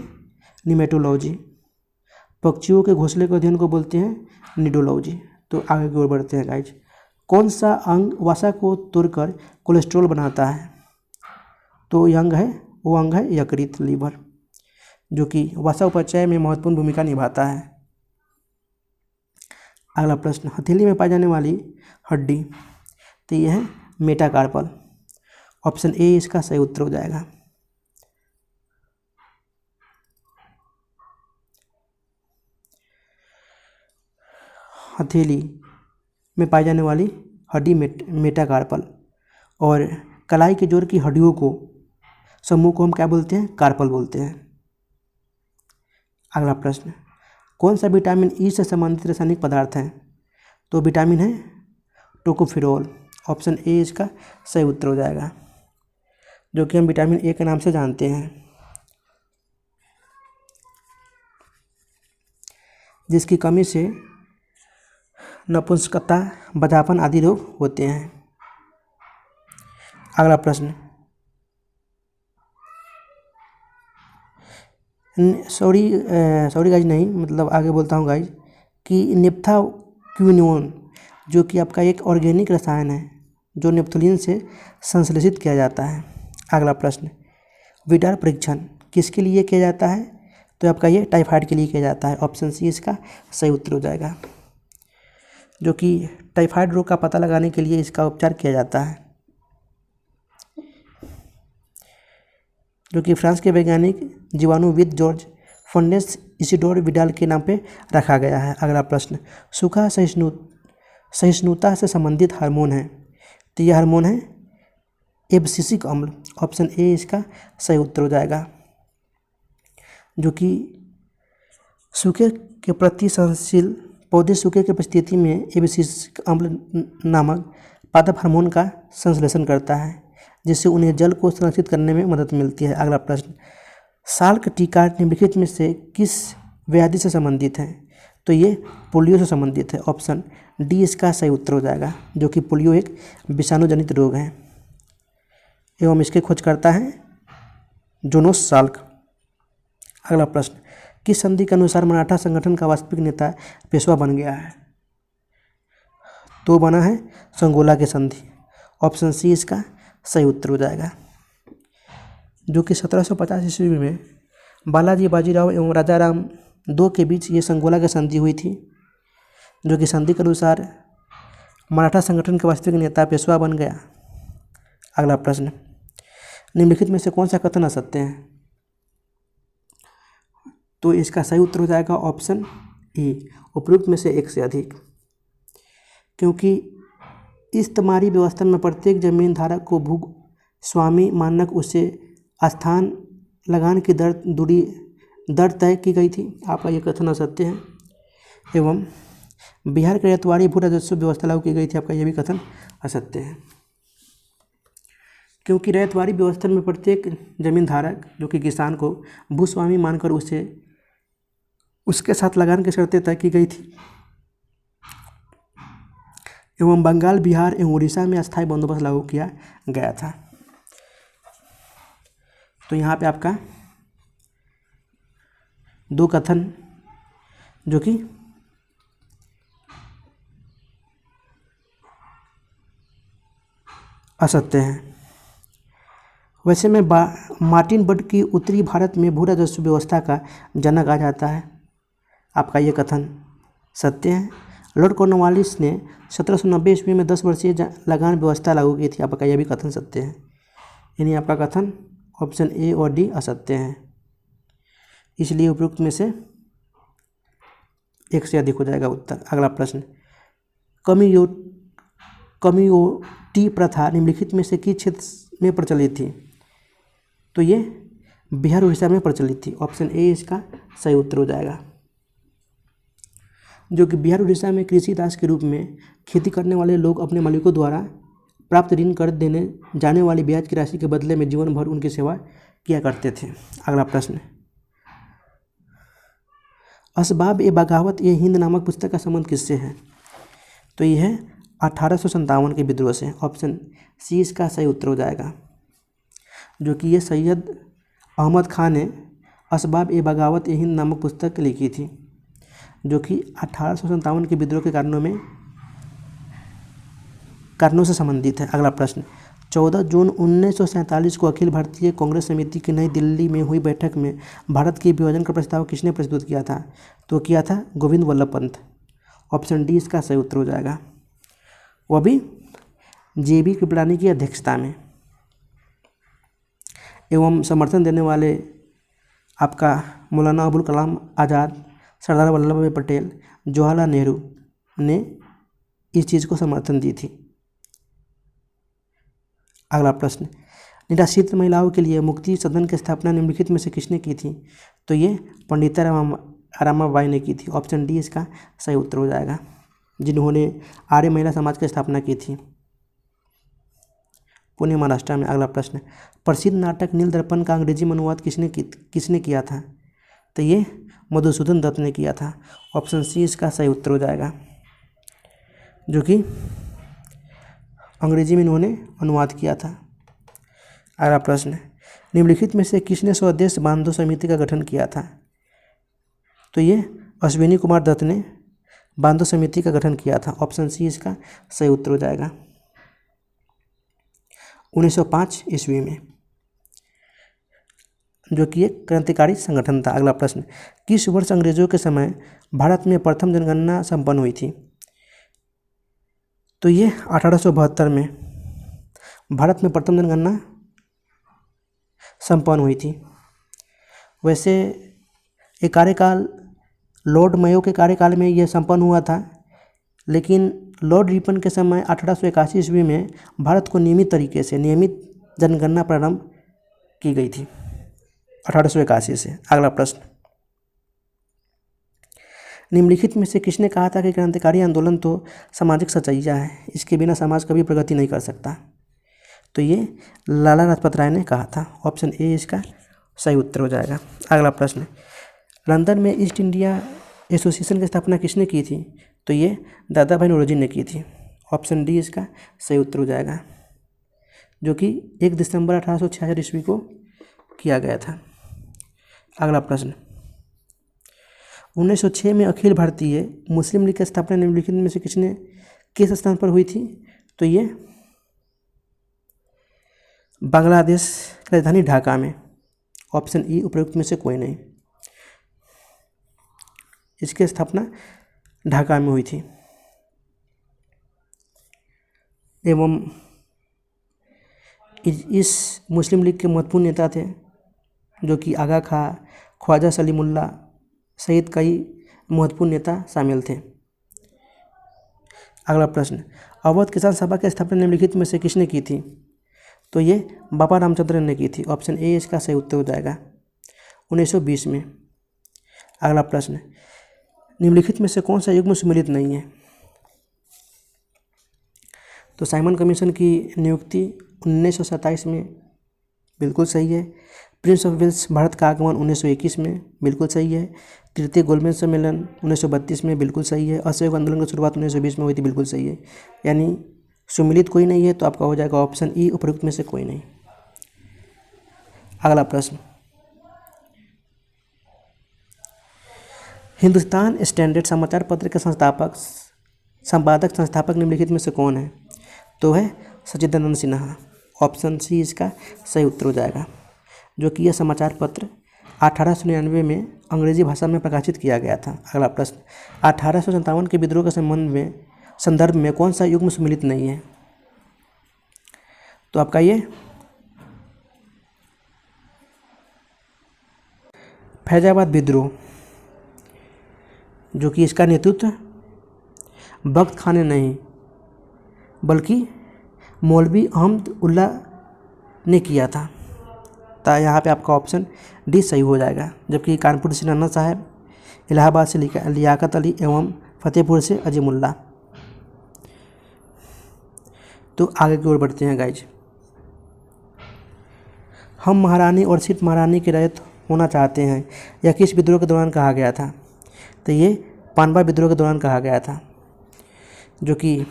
निमेटोलॉजी। पक्षियों के घोंसले के अध्ययन को बोलते हैं निडोलॉजी। तो आगे की ओर बढ़ते हैं गाइज। कौन सा अंग वसा को तोड़कर कोलेस्ट्रॉल बनाता है? तो ये अंग है, वो अंग है यकृत, लीवर, जो कि वसा उपचय में महत्वपूर्ण भूमिका निभाता है। अगला प्रश्न, हथेली में पाई जाने वाली हड्डी, तो ये है मेटाकार्पल। ऑप्शन ए इसका सही उत्तर हो जाएगा। हथेली में पाई जाने वाली हड्डी मेटाकार्पल, और कलाई के जोड़ की हड्डियों को समूह को हम क्या बोलते हैं? कार्पल बोलते हैं। अगला प्रश्न, कौन सा विटामिन ई से संबंधित रासायनिक पदार्थ है? तो विटामिन है टोकोफेरोल। ऑप्शन ए इसका सही उत्तर हो जाएगा, जो कि हम विटामिन ए के नाम से जानते हैं, जिसकी कमी से नपुंसकता, बधापन आदि रोग होते हैं। अगला प्रश्न, सॉरी गाइज, नहीं मतलब आगे बोलता हूँ गाइज, कि नेप्थाक्विनोन जो कि आपका एक ऑर्गेनिक रसायन है, जो नेप्थलीन से संश्लेषित किया जाता है। अगला प्रश्न, विडार परीक्षण किसके लिए किया जाता है? तो आपका ये टाइफाइड के लिए किया जाता है। ऑप्शन सी इसका सही उत्तर हो जाएगा, जो कि टाइफाइड रोग का पता लगाने के लिए इसका उपचार किया जाता है, जो कि फ्रांस के वैज्ञानिक जीवाणुविद जॉर्ज फर्नेस इसिडोर विडाल के नाम पे रखा गया है। अगला प्रश्न, सूखा सहिष्णुता से संबंधित हार्मोन है, तो यह हार्मोन है एब्सिसिक अम्ल। ऑप्शन ए इसका सही उत्तर हो जाएगा, जो कि सूखे के प्रति सहनशील पौधे सूखे की परिस्थिति में एब्सिसिक अम्ल नामक पादप हार्मोन का संश्लेषण करता है, जिससे उन्हें जल को संरक्षित करने में मदद मिलती है। अगला प्रश्न, साल्क टीका निम्नलिखित में से किस व्याधि से संबंधित है? तो ये पोलियो से संबंधित है। ऑप्शन डी इसका सही उत्तर हो जाएगा, जो कि पोलियो एक विषाणु जनित रोग है एवं इसके खोजकर्ता है जोनास साल्क। अगला प्रश्न, किस संधि के अनुसार मराठा संगठन का वास्तविक नेता पेशवा बन गया है? तो बना है संगोला के संधि। ऑप्शन सी इसका सही उत्तर हो जाएगा, जो कि 1750 ईस्वी में बालाजी बाजीराव एवं राजाराम दो के बीच ये संगोला की संधि हुई थी, जो कि संधि के अनुसार मराठा संगठन के वास्तविक नेता पेशवा बन गया। अगला प्रश्न, निम्नलिखित में से कौन सा कथन असत्य है? तो इसका सही उत्तर हो जाएगा ऑप्शन ए, उपयुक्त में से एक से अधिक, क्योंकि इस्तेमारी व्यवस्था में प्रत्येक जमीन धारक को भू स्वामी मानक उसे स्थान लगान की दर तय की गई थी। आपका यह कथन असत्य है। एवं बिहार के रैयतवाड़ी भू राजस्व व्यवस्था लागू की गई थी। आपका यह भी कथन असत्य है, क्योंकि रैयतवाड़ी व्यवस्था में प्रत्येक जमीन धारक जो कि किसान को भूस्वामी मानकर उसे उसके साथ लगान की शर्तें तय की गई थी। एवं बंगाल, बिहार एवं उड़ीसा में अस्थायी बंदोबस्त लागू किया गया था। तो यहाँ पे आपका दो कथन जो कि असत्य हैं। वैसे में मार्टिन बर्ड की उत्तरी भारत में भू राजस्व व्यवस्था का जनक आ जाता है। आपका ये कथन सत्य है। लॉर्ड कॉर्नवालिस ने 1790 ईस्वी में 10 वर्षीय लगान व्यवस्था लागू की थी। आपका यह भी कथन सत्य है। यानी आपका कथन ऑप्शन ए और डी असत्य हैं, इसलिए उपयुक्त में से एक से अधिक हो जाएगा उत्तर। अगला प्रश्न, कम्युनिटी प्रथा निम्नलिखित में से किस क्षेत्र में प्रचलित थी? तो ये बिहार उड़ीसा में प्रचलित थी। ऑप्शन ए इसका सही उत्तर हो जाएगा। जो कि बिहार उड़ीसा में कृषि दास के रूप में खेती करने वाले लोग अपने मालिकों द्वारा प्राप्त ऋण कर देने जाने वाली ब्याज की राशि के बदले में जीवन भर उनकी सेवा किया करते थे। अगला प्रश्न, असबाब ए बगावत ए हिंद नामक पुस्तक का संबंध किससे है? तो यह है 1857 के विद्रोह से। ऑप्शन सी इसका सही उत्तर हो जाएगा, जो कि ये सैयद अहमद खान ने असबाब ए बगावत ए हिंद नामक पुस्तक लिखी थी, जो कि 1857 के विद्रोह के कारणों से संबंधित है। अगला प्रश्न, 14 जून 1947 को अखिल भारतीय कांग्रेस समिति की नई दिल्ली में हुई बैठक में भारत के विभाजन का प्रस्ताव किसने प्रस्तुत किया था? तो किया था गोविंद वल्लभ पंत। ऑप्शन डी इसका सही उत्तर हो जाएगा, वह भी JB कृपलानी की अध्यक्षता में। एवं समर्थन देने वाले आपका मौलाना अबुल कलाम आज़ाद, सरदार वल्लभ भाई पटेल, जवाहरलाल नेहरू ने इस चीज़ को समर्थन दी थी। अगला प्रश्न, निराश्रित महिलाओं के लिए मुक्ति सदन की स्थापना निम्नलिखित में से किसने की थी? तो ये पंडिता रमाबाई ने की थी। ऑप्शन डी इसका सही उत्तर हो जाएगा, जिन्होंने आर्य महिला समाज की स्थापना की थी पुणे महाराष्ट्र में। अगला प्रश्न, प्रसिद्ध नाटक नील दर्पण का अंग्रेजी में अनुवाद किसने किया था? तो ये मधुसूदन दत्त ने किया था। ऑप्शन सी इसका सही उत्तर हो जाएगा, जो कि अंग्रेजी में इन्होंने अनुवाद किया था। अगला प्रश्न, निम्नलिखित में से किसने स्वदेश बांधो समिति का गठन किया था? तो ये अश्विनी कुमार दत्त ने बांधो समिति का गठन किया था। ऑप्शन सी इसका सही उत्तर हो जाएगा, 1905 ईस्वी में, जो कि एक क्रांतिकारी संगठन था। अगला प्रश्न, किस वर्ष अंग्रेजों के समय भारत में प्रथम जनगणना संपन्न हुई थी? तो ये 1872 में भारत में प्रथम जनगणना संपन्न हुई थी। वैसे ये कार्यकाल लॉर्ड मेयो के कार्यकाल में यह संपन्न हुआ था, लेकिन लॉर्ड रिपन के समय 1881 ईस्वी में भारत को नियमित जनगणना प्रारंभ की गई थी 1881 से। अगला प्रश्न, निम्नलिखित में से किसने कहा था कि क्रांतिकारी आंदोलन तो सामाजिक सच्चाइयाँ है, इसके बिना समाज कभी प्रगति नहीं कर सकता? तो ये लाला लाजपत राय ने कहा था। ऑप्शन ए इसका सही उत्तर हो जाएगा। अगला प्रश्न, लंदन में ईस्ट इंडिया एसोसिएशन की स्थापना किसने की थी? तो ये दादा भाई नौरोजी ने की थी। ऑप्शन डी इसका सही उत्तर हो जाएगा, जो कि 1 दिसंबर 1866 ईस्वी को किया गया था। अगला प्रश्न, 1906 में अखिल भारतीय मुस्लिम लीग की स्थापना निम्नलिखित में से किस स्थान पर हुई थी? तो ये बांग्लादेश की राजधानी ढाका में। ऑप्शन ई उपयुक्त में से कोई नहीं, इसकी स्थापना ढाका में हुई थी। एवं इस मुस्लिम लीग के महत्वपूर्ण नेता थे, जो कि आगा खां, ख्वाजा सलीमुल्लाह सहित कई महत्वपूर्ण नेता शामिल थे। अगला प्रश्न, अवध किसान सभा की स्थापना निम्नलिखित में से किसने की थी? तो ये बाबा रामचंद्र ने की थी। ऑप्शन ए इसका सही उत्तर हो जाएगा, 1920 में। अगला प्रश्न, निम्नलिखित में से कौन सा युग्म सुमेलित नहीं है? तो साइमन कमीशन की नियुक्ति 1927 में बिल्कुल सही है। प्रिंस ऑफ वेल्स भारत का आगमन 1921 में बिल्कुल सही है। तृतीय गोलमेज सम्मेलन 1932 में बिल्कुल सही है। असहयोग आंदोलन की शुरुआत 1920 में हुई थी, बिल्कुल सही है। यानी सुमिलित कोई नहीं है, तो आपका हो जाएगा ऑप्शन ई उपयुक्त में से कोई नहीं। अगला प्रश्न, हिंदुस्तान स्टैंडर्ड समाचार पत्र के संपादक निम्नलिखित में से कौन है? तो है सच्चिदानंद सिन्हा। ऑप्शन सी इसका सही उत्तर हो जाएगा, जो कि यह समाचार पत्र 1899 में अंग्रेजी भाषा में प्रकाशित किया गया था। अगला प्रश्न, 1857 के विद्रोह के संदर्भ में कौन सा युग्म सुमेलित नहीं है? तो आपका ये फैजाबाद विद्रोह, जो कि इसका नेतृत्व बख्त खान ने नहीं बल्कि मौलवी अहमद उल्ला ने किया था। तो यहाँ पे आपका ऑप्शन डी सही हो जाएगा। जबकि कानपुर से नन्ना साहब, इलाहाबाद से लियाकत अली एवं फतेहपुर से अजीमुल्ला। तो आगे की ओर बढ़ते हैं गाइज। हम महारानी और सिर्फ महारानी की रैयत होना चाहते हैं, यह किस विद्रोह के दौरान कहा गया था? तो ये पनबा विद्रोह के दौरान कहा गया था, जो कि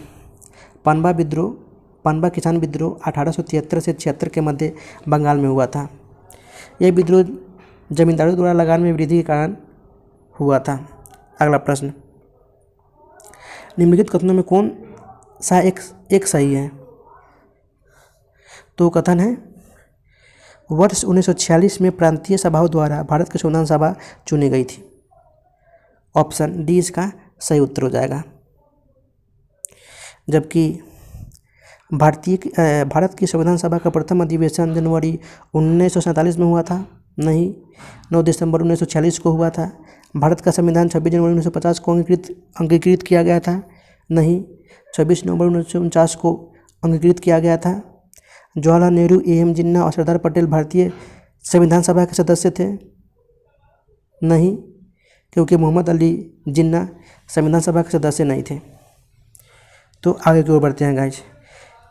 पनबा किसान विद्रोह 1873 से 76 के मध्य बंगाल में हुआ था। यह विद्रोह जमींदारों द्वारा लगान में वृद्धि के कारण हुआ था। अगला प्रश्न, निम्नलिखित कथनों में कौन सा एक सही है? तो कथन है, वर्ष 1946 में प्रांतीय सभाओं द्वारा भारत की संविधान सभा चुनी गई थी। ऑप्शन डी इसका सही उत्तर हो जाएगा। जबकि भारत की संविधान सभा का प्रथम अधिवेशन जनवरी 1947 में हुआ था? नहीं। 9 दिसंबर 1946 को हुआ था। भारत का संविधान 26 जनवरी 1950 को अंगीकृत किया गया था? नहीं। 26 नवंबर 1949 को अंगीकृत किया गया था। जवाहरलाल नेहरू, A.M. जिन्ना और सरदार पटेल भारतीय संविधान सभा के सदस्य थे? नहीं, क्योंकि मोहम्मद अली जिन्ना संविधान सभा के सदस्य नहीं थे। तो आगे की ओर बढ़ते हैं गाइज।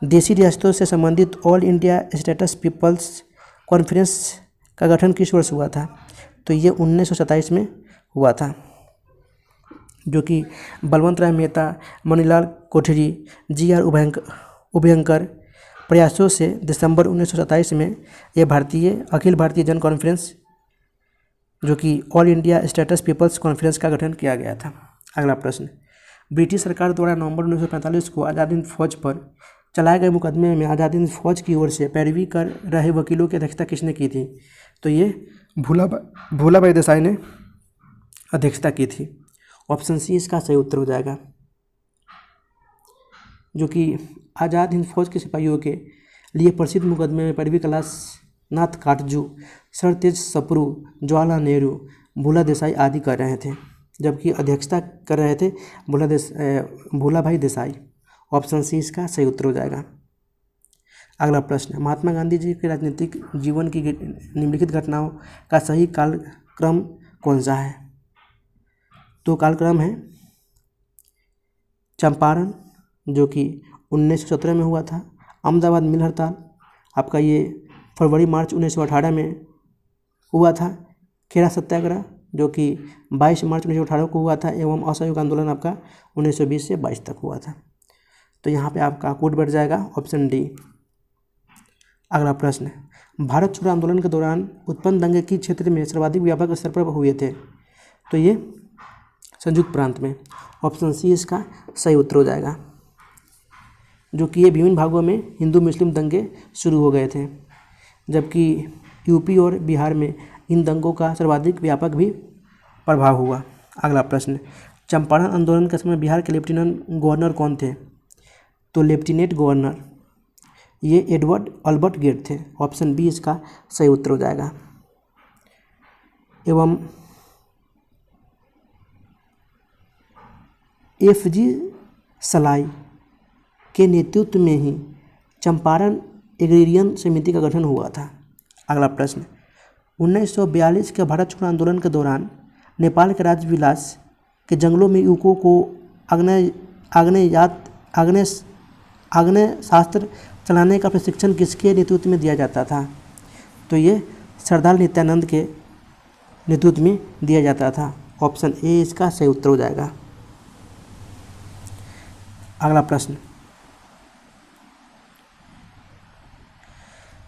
देशी रियासतों से संबंधित all India states people's conference का गठन किस वर्ष हुआ था? तो ये 1927 में हुआ था, जो कि बलवंत राय मेहता, मणिलाल कोठरी, G.R. उभयंकर प्रयासों से दिसंबर 1927 में यह अखिल भारतीय जन कॉन्फ्रेंस, जो कि all India states people's conference का गठन किया गया था। अगला प्रश्न, ब्रिटिश सरकार द्वारा नवंबर 1945 को आज़ाद हिंद फौज पर चलाए गए मुकदमे में आज़ाद हिंद फौज की ओर से पैरवी कर रहे वकीलों की अध्यक्षता किसने की थी? तो ये भूलाबाई देसाई ने अध्यक्षता की थी। ऑप्शन सी इसका सही उत्तर हो जाएगा। जो कि आज़ाद हिंद फौज के सिपाहियों के लिए प्रसिद्ध मुकदमे में पैरवी कैलाश नाथ काटजू, सर तेज सप्रू, जवाहरलाल नेहरू, भूला देसाई आदि कर रहे थे, जबकि अध्यक्षता कर रहे थे भूलाभाई देसाई। ऑप्शन सी इसका सही उत्तर हो जाएगा। अगला प्रश्न, महात्मा गांधी जी के राजनीतिक जीवन की निम्नलिखित घटनाओं का सही कालक्रम कौन सा है? तो कालक्रम है चंपारण, जो कि 1917 में हुआ था। अहमदाबाद मिल हड़ताल आपका ये फरवरी मार्च 1918 में हुआ था। खेड़ा सत्याग्रह, जो कि 22 मार्च 1918 को हुआ था, एवं असहयोग आंदोलन आपका 1920 से 22 तक हुआ था। तो यहाँ पे आपका कोड बढ़ जाएगा ऑप्शन डी। अगला प्रश्न, भारत छोड़ो आंदोलन के दौरान उत्पन्न दंगे किस क्षेत्र में सर्वाधिक व्यापक स्तर पर हुए थे? तो ये संयुक्त प्रांत में। ऑप्शन सी इसका सही उत्तर हो जाएगा। जो कि ये विभिन्न भागों में हिंदू मुस्लिम दंगे शुरू हो गए थे, जबकि यूपी और बिहार में इन दंगों का सर्वाधिक व्यापक भी प्रभाव हुआ। अगला प्रश्न, चंपारण आंदोलन के समय बिहार के लेफ्टिनेंट गवर्नर कौन थे? तो लेफ्टिनेंट गवर्नर ये एडवर्ड अल्बर्ट गेट थे। ऑप्शन बी इसका सही उत्तर हो जाएगा। एवं F.G. सलाई के नेतृत्व में ही चंपारण एग्रेरियन समिति का गठन हुआ था। अगला प्रश्न, 1942 के भारत छोड़ो आंदोलन के दौरान नेपाल के राजविलास के जंगलों में युवकों को आग्नेयास्त्र चलाने का प्रशिक्षण किसके नेतृत्व में दिया जाता था? तो ये सरदार नित्यानंद के नेतृत्व में दिया जाता था। ऑप्शन ए इसका सही उत्तर हो जाएगा। अगला प्रश्न,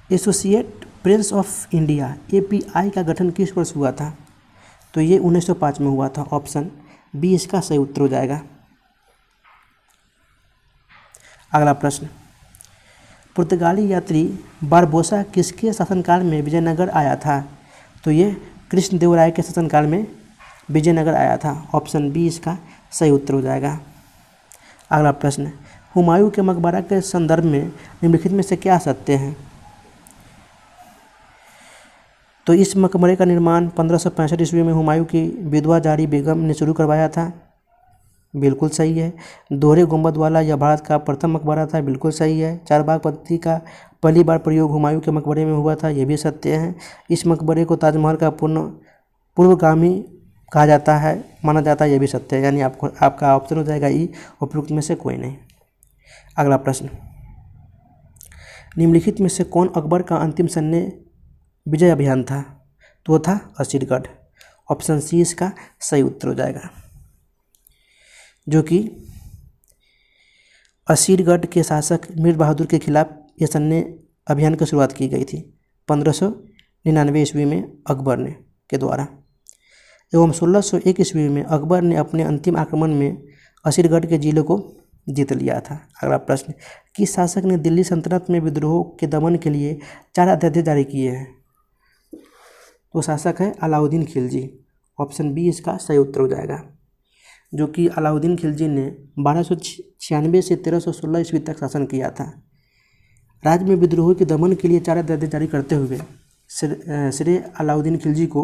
associate press of India API का गठन किस वर्ष हुआ था? तो ये 1905 में हुआ था। ऑप्शन बी इसका सही उत्तर हो जाएगा। अगला प्रश्न, पुर्तगाली यात्री बारबोसा किसके शासनकाल में विजयनगर आया था? तो ये कृष्णदेवराय के शासनकाल में विजयनगर आया था। ऑप्शन बी इसका सही उत्तर हो जाएगा। अगला प्रश्न, हुमायूं के मकबरा के संदर्भ में निम्नलिखित में से क्या सत्य है? तो इस मकबरे का निर्माण 1565 ईस्वी में हुमायूं की विधवा जारी बेगम ने शुरू करवाया था। बिल्कुल सही है। दोहरे गुंबद वाला यह भारत का प्रथम मकबरा था। बिल्कुल सही है। चारबाग पद्धति का पहली बार प्रयोग हुमायूं के मकबरे में हुआ था। यह भी सत्य है। इस मकबरे को ताजमहल का पूर्वगामी कहा जाता है, माना जाता है, यह भी सत्य है। यानी आपका ऑप्शन हो जाएगा ई, उपरोक्त में से कोई नहीं। अगला प्रश्न, निम्नलिखित में से कौन अकबर का अंतिम सैन्य विजय अभियान था? तो वो था असीरगढ़। ऑप्शन सी इसका सही उत्तर हो जाएगा, जो कि असीरगढ़ के शासक मीर बहादुर के खिलाफ यह सैन्य अभियान की शुरुआत की गई थी 1599 ईस्वी में अकबर ने के द्वारा, एवं 1601 ईस्वी में अकबर ने अपने अंतिम आक्रमण में असीरगढ़ के जिलों को जीत लिया था। अगला प्रश्न, किस शासक ने दिल्ली सल्तनत में विद्रोह के दमन के लिए 4 अध्यादेश जारी किए हैं? तो शासक है अलाउद्दीन खिलजी। ऑप्शन बी इसका सही उत्तर हो जाएगा, जो कि अलाउद्दीन खिलजी ने 1296 से 1316 ईस्वी तक शासन किया था। राज्य में विद्रोह के दमन के लिए 4 अध्यादेश जारी करते हुए श्री अलाउद्दीन खिलजी को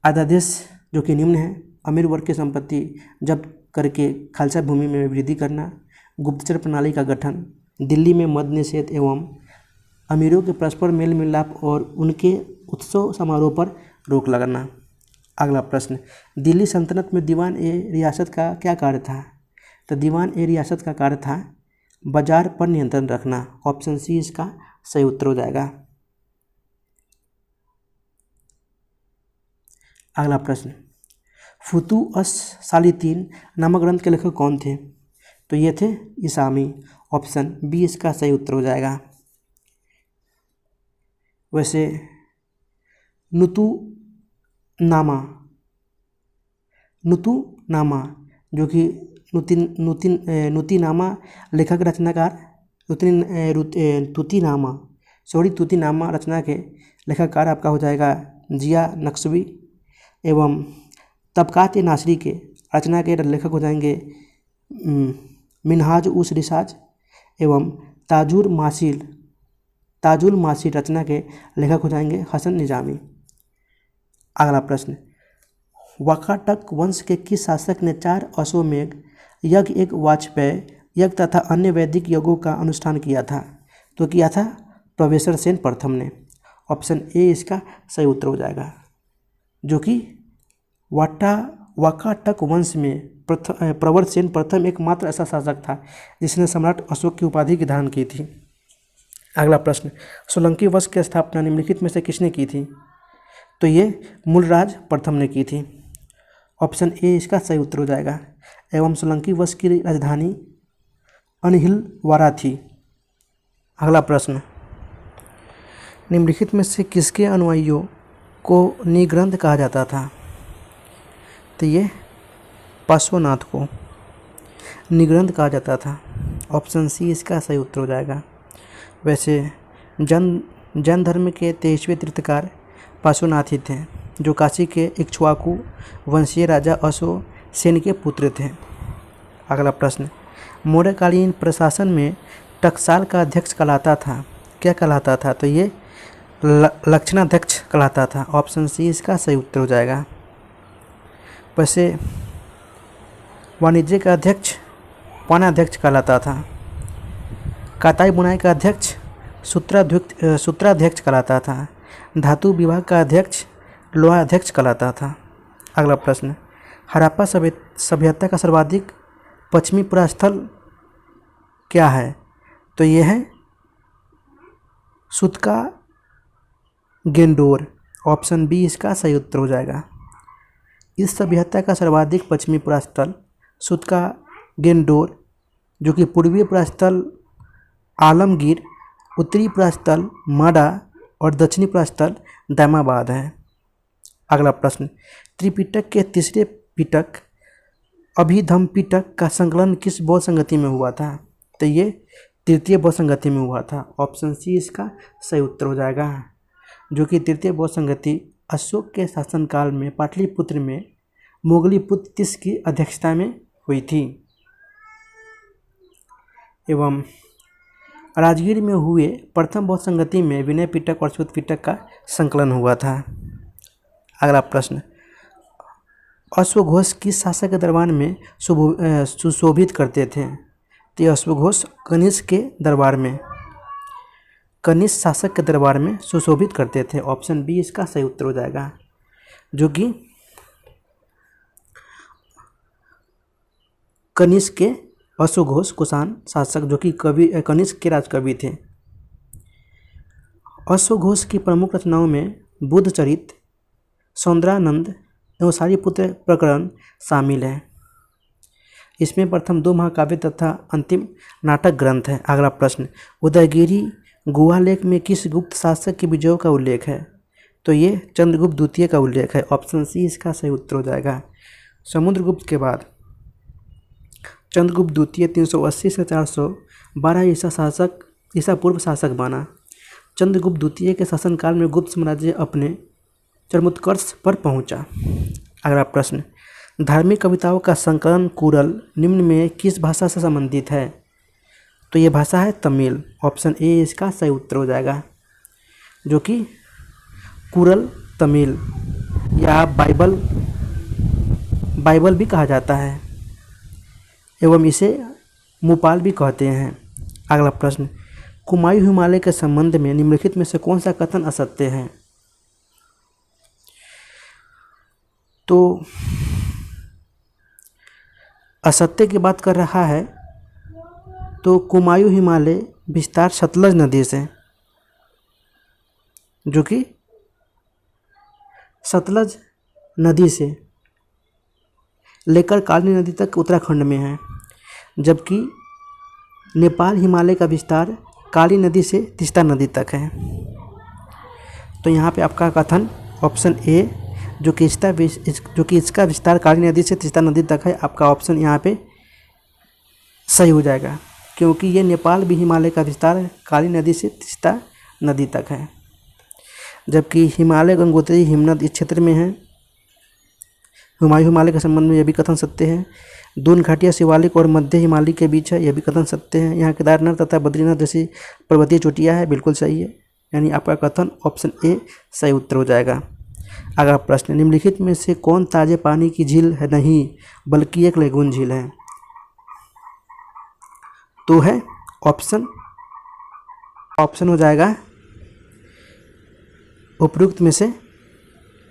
अध्यादेश जो कि निम्न है: अमीर वर्ग की संपत्ति जब्त करके खालसा भूमि में वृद्धि करना, गुप्तचर प्रणाली का गठन, दिल्ली में मद्य निषेध एवं अमीरों के परस्पर मेल मिलाप और उनके उत्सव समारोह पर रोक लगाना। अगला प्रश्न, दिल्ली सल्तनत में दीवान ए रियासत का क्या कार्य था? तो दीवान ए रियासत का कार्य था बाजार पर नियंत्रण रखना। ऑप्शन सी इसका सही उत्तर हो जाएगा। अगला प्रश्न, फुतुह सालितीन नामक ग्रंथ के लेखक कौन थे? तो ये थे इसामी। ऑप्शन बी इसका सही उत्तर हो जाएगा। वैसे नुतुनामा जो कि नुतीनामा लेखक रचनाकार तुतीनामा रचना के लेखककार आपका हो जाएगा जिया नक्शवी, एवं तबकात नासरी के रचना के लेखक हो जाएंगे मिनहाज उस रिसाज, एवं ताजुल मासीर रचना के लेखक हो जाएंगे हसन निजामी। अगला प्रश्न, वाकाटक वंश के किस शासक ने 4 अश्वमेध यज्ञ, एक वाजपेय यज्ञ तथा अन्य वैदिक यज्ञों का अनुष्ठान किया था? तो किया था प्रवेशर सेन प्रथम ने। ऑप्शन ए इसका सही उत्तर हो जाएगा, जो कि वाकाटक वंश में प्रवर सेन प्रथम एकमात्र ऐसा शासक था जिसने सम्राट अशोक की उपाधि की धारण की थी। अगला प्रश्न, सोलंकी वंश की स्थापना निम्नलिखित में से किसने की थी? तो ये मूलराज प्रथम ने की थी। ऑप्शन ए इसका सही उत्तर हो जाएगा, एवं सोलंकी वंश की राजधानी अनहिलवाड़ा थी। अगला प्रश्न, निम्नलिखित में से किसके अनुयायियों को निग्रंथ कहा जाता था? तो ये पार्श्वनाथ को निग्रंथ कहा जाता था। ऑप्शन सी इसका सही उत्तर हो जाएगा। वैसे जैन धर्म के 23वें तीर्थकार पार्श्वनाथ ही थे, जो काशी के इक्ष्वाकु वंशीय राजा अशोक सेन के पुत्र थे। अगला प्रश्न, मौर्यकालीन प्रशासन में टकसाल का अध्यक्ष कहलाता था, क्या कहलाता था? तो ये लक्षणाध्यक्ष कहलाता था। ऑप्शन सी इसका सही उत्तर हो जाएगा। वैसे वाणिज्य का अध्यक्ष पानाध्यक्ष कहलाता था। काताई बुनाई का अध्यक्ष सूत्राध्यक्ष कहलाता था। धातु विभाग का अध्यक्ष लोहाध्यक्ष कहलाता था। अगला प्रश्न, हड़प्पा सभ्यता का सर्वाधिक पश्चिमी पुरास्थल क्या है? तो ये है सुतका गेंडोर। ऑप्शन बी इसका सही उत्तर हो जाएगा। इस सभ्यता का सर्वाधिक पश्चिमी पुरास्थल सुतका गेंडोर, जो कि पूर्वी पुरास्थल आलमगीर, उत्तरी पुरास्थल माडा और दक्षिणी पुरास्थल दामाबाद है। अगला प्रश्न, त्रिपिटक के तीसरे पिटक अभिधम्मपिटक का संकलन किस बौद्ध संगति में हुआ था? तो ये तृतीय बौद्ध संगति में हुआ था। ऑप्शन सी इसका सही उत्तर हो जाएगा, जो कि तृतीय बौद्ध संगति अशोक के शासनकाल में पाटलिपुत्र में मोगलीपुत्र तीस की अध्यक्षता में हुई थी, एवं राजगीर में हुए प्रथम बौद्ध संगति में विनय पिटक और सूत पिटक का संकलन हुआ था। अगला प्रश्न, अश्वघोष किस शासक के दरबार में सुशोभित करते थे? तो अश्वघोष कनिष्क के दरबार में, कनिष्क शासक के दरबार में सुशोभित करते थे। ऑप्शन बी इसका सही उत्तर हो जाएगा, जो कि कनिष्क के अश्वघोष कुषाण शासक, जो कि कवि कनिष्क के राजकवि थे। अश्वघोष की प्रमुख रचनाओं में बुद्धचरित, सौंदरानंद एवं सारिपुत्र प्रकरण शामिल है। इसमें प्रथम 2 महाकाव्य तथा अंतिम नाटक ग्रंथ है। अगला प्रश्न, उदयगिरी गुहालेख में किस गुप्त शासक की विजयों का उल्लेख है? तो ये चंद्रगुप्त द्वितीय का उल्लेख है। ऑप्शन सी इसका सही उत्तर हो जाएगा। समुद्रगुप्त के बाद चंद्रगुप्त द्वितीय 380 से 412 ईसा पूर्व शासक बना। चंद्रगुप्त द्वितीय के शासनकाल में गुप्त साम्राज्य अपने चरमोत्कर्ष पर पहुंचा। अगला प्रश्न, धार्मिक कविताओं का संकलन कुरल निम्न में किस भाषा से संबंधित है? तो ये भाषा है तमिल। ऑप्शन ए इसका सही उत्तर हो जाएगा, जो कि कुरल तमिल या बाइबल भी कहा जाता है एवं इसे मुपाल भी कहते हैं। अगला प्रश्न, कुमायूं हिमालय के संबंध में निम्नलिखित में से कौन सा कथन असत्य है? तो असत्य की बात कर रहा है तो कुमायूं हिमालय विस्तार सतलज नदी से, जो कि सतलज नदी से लेकर काली नदी तक उत्तराखंड में है, जबकि नेपाल हिमालय का विस्तार काली नदी से तीस्ता नदी तक है। तो यहाँ पे आपका कथन ऑप्शन ए, जो कि इसका विस्तार काली नदी से तीस्ता नदी तक है, आपका ऑप्शन यहाँ पे सही हो जाएगा, क्योंकि ये नेपाल भी हिमालय का विस्तार काली नदी से तीस्ता नदी तक है, जबकि हिमालय गंगोत्री हिमनद इस क्षेत्र में है। हुमायूं हिमालय के संबंध में यह भी कथन सत्य है। दून घाटिया शिवालिक और मध्य हिमालय के बीच है, यह भी कथन सत्य है। यहाँ केदारनाथ तथा बद्रीनाथ जैसी पर्वतीय चोटियाँ है, बिल्कुल सही है। यानी आपका कथन ऑप्शन ए सही उत्तर हो जाएगा। अगला प्रश्न, निम्नलिखित में से कौन ताजे पानी की झील है नहीं बल्कि एक लेगून झील है? तो है ऑप्शन हो जाएगा उपयुक्त में से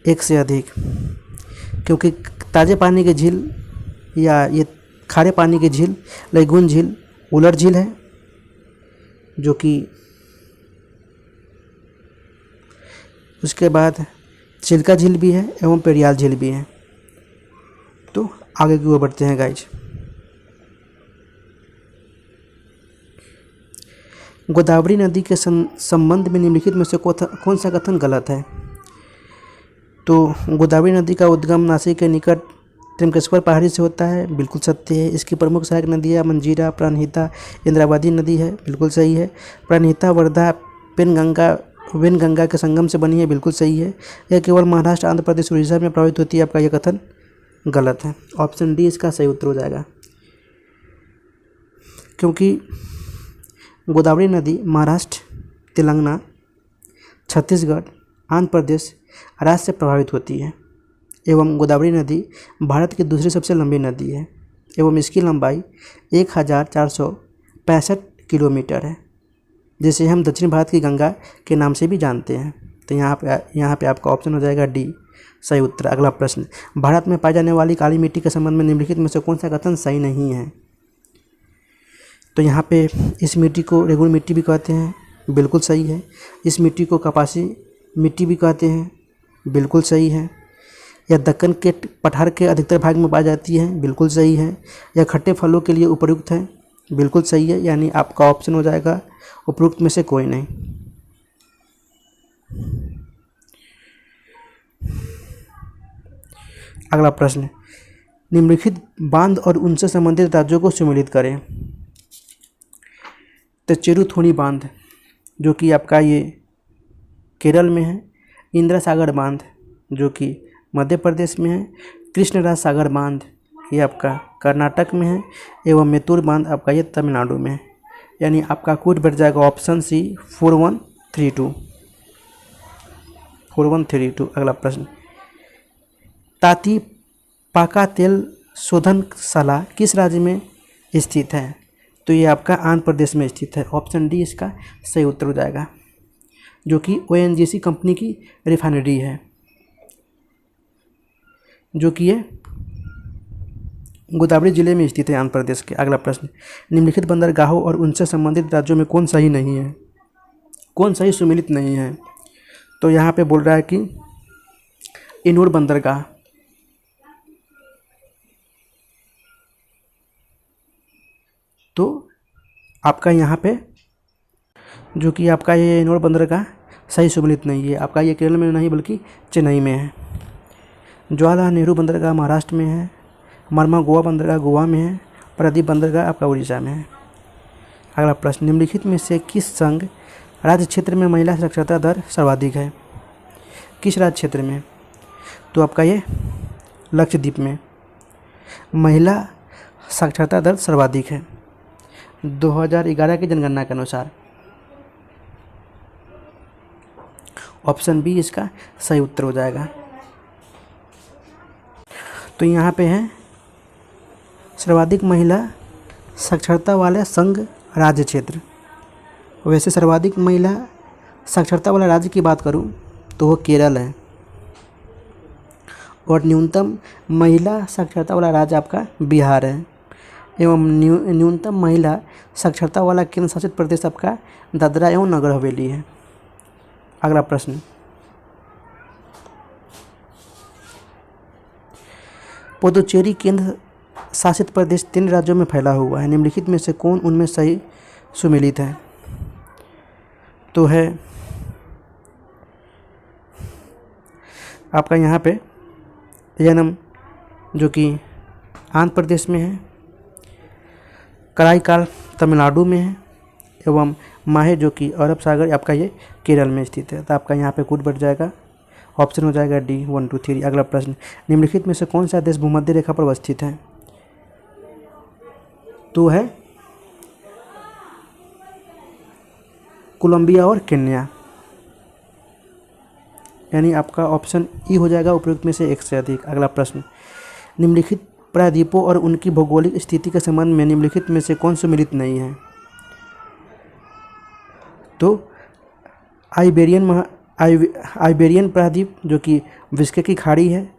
एक से अधिक, क्योंकि ताजे पानी की झील या ये खारे पानी की झील लेगून झील उलर झील है, जो कि उसके बाद चिल्का झील भी है एवं पेरियाल झील भी है। तो आगे की ओर बढ़ते हैं गाइज। गोदावरी नदी के संबंध में निम्नलिखित में से कौन सा कथन गलत है? तो गोदावरी नदी का उद्गम नासिक के निकट त्र्यंबकेश्वर पहाड़ी से होता है, बिल्कुल सत्य है। इसकी प्रमुख सहायक नदियाँ मंजीरा, प्राणहिता, इंद्रावती नदी है, बिल्कुल सही है। प्राणहिता वर्धा वेनगंगा के संगम से बनी है, बिल्कुल सही है। यह केवल महाराष्ट्र, आंध्र प्रदेश, उड़ीसा में प्रभावित होती है, आपका यह कथन गलत है। ऑप्शन डी इसका सही उत्तर हो जाएगा, क्योंकि गोदावरी नदी महाराष्ट्र, तेलंगाना, छत्तीसगढ़, आंध्र प्रदेश राज्य से प्रभावित होती है एवं गोदावरी नदी भारत की दूसरी सबसे लंबी नदी है एवं इसकी लंबाई 1465 किलोमीटर है, जिसे हम दक्षिण भारत की गंगा के नाम से भी जानते हैं। तो यहाँ पे आपका ऑप्शन हो जाएगा डी सही उत्तर। अगला प्रश्न, भारत में पाई जाने वाली काली मिट्टी के संबंध में निम्नलिखित में से कौन सा कथन सही नहीं है? तो यहाँ पे इस मिट्टी को रेगुल मिट्टी भी कहते हैं, बिल्कुल सही है। इस मिट्टी को कपासी मिट्टी भी कहते हैं, बिल्कुल सही है। यह दक्कन के पठार के अधिकतर भाग में पाई जाती है, बिल्कुल सही है। यह खट्टे फलों के लिए उपयुक्त है, बिल्कुल सही है। यानी आपका ऑप्शन हो जाएगा उपयुक्त में से कोई नहीं। अगला प्रश्न, निम्नलिखित बांध और उनसे संबंधित राज्यों को सम्मिलित करें। तो चेरुथोनी बांध, जो कि आपका ये केरल में है। इंदिरा सागर बांध, जो कि मध्य प्रदेश में है। कृष्णराज सागर बांध, ये आपका कर्नाटक में है एवं मेतूर बांध आपका ये तमिलनाडु में है। यानी आपका कोड बैठ जाएगा ऑप्शन सी 4132। अगला प्रश्न, ताती पाका तेल शोधनशाला किस राज्य में स्थित है? तो ये आपका आंध्र प्रदेश में स्थित है। ऑप्शन डी इसका सही उत्तर हो जाएगा, जो कि ONGC कंपनी की रिफाइनरी है, जो कि ये गोदावरी जिले में स्थित है आंध्र प्रदेश के। अगला प्रश्न, निम्नलिखित बंदरगाहों और उनसे संबंधित राज्यों में कौन सही नहीं है, कौन सही सुमेलित नहीं है? तो यहाँ पे बोल रहा है कि इनोर बंदरगाह, तो आपका यहाँ पे जो कि आपका ये इनोर बंदरगाह सही सुमेलित नहीं है। आपका ये केरल में नहीं बल्कि चेन्नई में है। जवाहरलाल नेहरू बंदरगाह महाराष्ट्र में है। मरमा गोवा बंदरगाह गोवा में है। पारादीप बंदरगाह आपका उड़ीसा में है। अगला प्रश्न, निम्नलिखित में से किस संघ राज्य क्षेत्र में महिला साक्षरता दर सर्वाधिक है? किस राज्य क्षेत्र में? तो आपका ये लक्षद्वीप में महिला साक्षरता दर सर्वाधिक है 2011 की जनगणना के अनुसार। ऑप्शन बी इसका सही उत्तर हो जाएगा। तो यहाँ पे है सर्वाधिक महिला साक्षरता वाले संघ राज्य क्षेत्र। वैसे सर्वाधिक महिला साक्षरता वाला राज्य की बात करूँ तो वो केरल है, और न्यूनतम महिला साक्षरता वाला राज्य आपका बिहार है, एवं न्यूनतम महिला साक्षरता वाला केंद्र शासित प्रदेश आपका दादरा एवं नगर हवेली है। अगला प्रश्न, पुदुचेरी केंद्र शासित प्रदेश 3 राज्यों में फैला हुआ है। निम्नलिखित में से कौन उनमें सही सुमेलित है? तो है आपका यहाँ पे एनम जो कि आंध्र प्रदेश में है, कराईकाल तमिलनाडु में है, एवं माहे जो कि अरब सागर आपका ये केरल में स्थित है। तो आपका यहाँ पे कूट बढ़ जाएगा, ऑप्शन हो जाएगा डी 1 2 3। अगला प्रश्न, निम्नलिखित में से कौन सा देश भूमध्य रेखा पर अवस्थित है? तो है कोलंबिया और केन्या, यानी आपका ऑप्शन ई हो जाएगा उपयुक्त में से एक से अधिक। अगला प्रश्न, निम्नलिखित प्रायद्वीपों और उनकी भौगोलिक स्थिति के संबंध में निम्नलिखित में से कौन सुमेलित नहीं है? तो आइबेरियन प्रायद्वीप जो कि विस्के की खाड़ी है,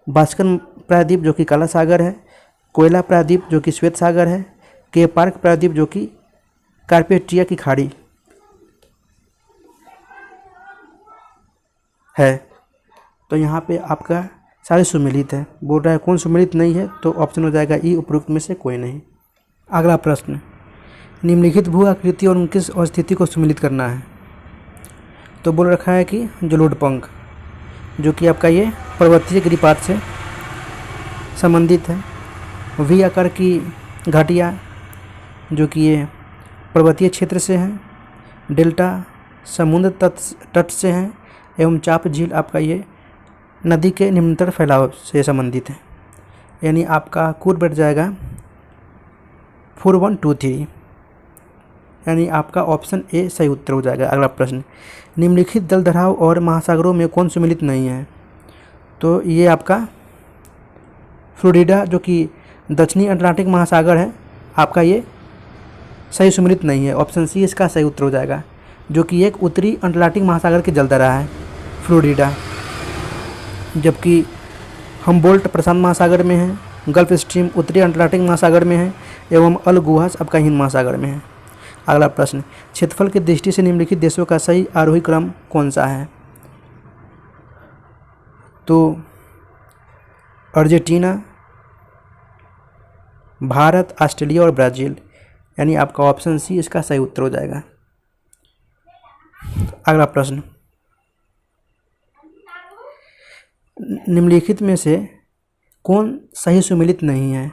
बास्कन प्रायद्वीप जो कि काला सागर है, कोयला प्रायद्वीप जो कि श्वेत सागर है, केप पार्क प्रायद्वीप जो कि कार्पेटिया की खाड़ी है। तो यहाँ पे आपका सारे सुमेलित है। बोल रहा है कौन सुमेलित नहीं है, तो ऑप्शन हो जाएगा ई उपरोक्त में से कोई नहीं। अगला प्रश्न, निम्नलिखित भू आकृति और उनकी स्थिति को सुमेलित करना है। तो बोल रखा है कि जलोढ़ जो कि आपका ये पर्वतीय गिरिपात से संबंधित है। वी आकार की घाटियाँ जो कि ये पर्वतीय क्षेत्र से हैं। डेल्टा समुद्र तट से हैं, एवं चाप झील आपका ये नदी के निम्नतर फैलाव से संबंधित है। यानी आपका कूट बैठ जाएगा 4 1 2 3, यानी आपका ऑप्शन ए सही उत्तर हो जाएगा। अगला प्रश्न, निम्नलिखित जलधराव और महासागरों में कौन सुमेलित नहीं है? तो ये आपका फ्लोरिडा जो कि दक्षिणी अटलांटिक महासागर है, आपका ये सही सुमेलित नहीं है। ऑप्शन सी इसका सही उत्तर हो जाएगा, जो कि एक उत्तरी अटलांटिक महासागर की जलधरा है फ्लोरिडा। जबकि हम्बोल्ट प्रशांत महासागर में है, गल्फ स्ट्रीम उत्तरी अटलांटिक महासागर में है, एवं अल गुहास आपका हिंद महासागर में है। अगला प्रश्न, क्षेत्रफल की दृष्टि से निम्नलिखित देशों का सही आरोही क्रम कौन सा है? तो अर्जेंटीना, भारत, ऑस्ट्रेलिया और ब्राज़ील, यानी आपका ऑप्शन सी इसका सही उत्तर हो जाएगा। अगला प्रश्न, निम्नलिखित में से कौन सही सुमेलित नहीं है?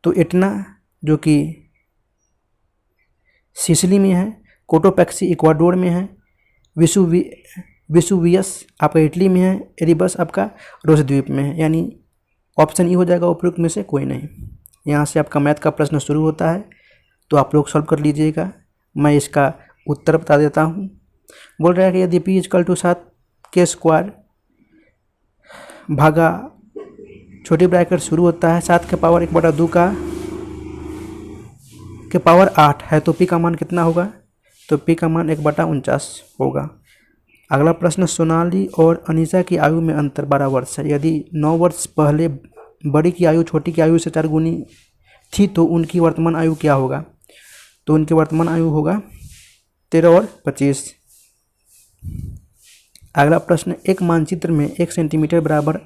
तो एटना जो कि सिसिली में है, कोटोपैक्सी इक्वाडोर में है, वेसुवियस आपका इटली में है, एरिबस आपका रोस द्वीप में है। यानी ऑप्शन ई हो जाएगा उपयुक्त में से कोई नहीं। यहाँ से आपका मैथ का प्रश्न शुरू होता है, तो आप लोग सॉल्व कर लीजिएगा। मैं इसका उत्तर बता देता हूँ। बोल रहा है कि यदि p = 7 के स्क्वायर भागा छोटी ब्रैकेट शुरू होता है 7 के पावर 1/2 के पावर 8 है, तो p का मान कितना होगा? तो p का मान 1/49 होगा। अगला प्रश्न, सोनाली और अनीसा की आयु में अंतर 12 वर्ष है। यदि 9 वर्ष पहले बड़ी की आयु छोटी की आयु से 4 गुनी थी तो उनकी वर्तमान आयु क्या होगा? तो उनकी वर्तमान आयु होगा 13 और 25। अगला प्रश्न, एक मानचित्र में 1 सेंटीमीटर बराबर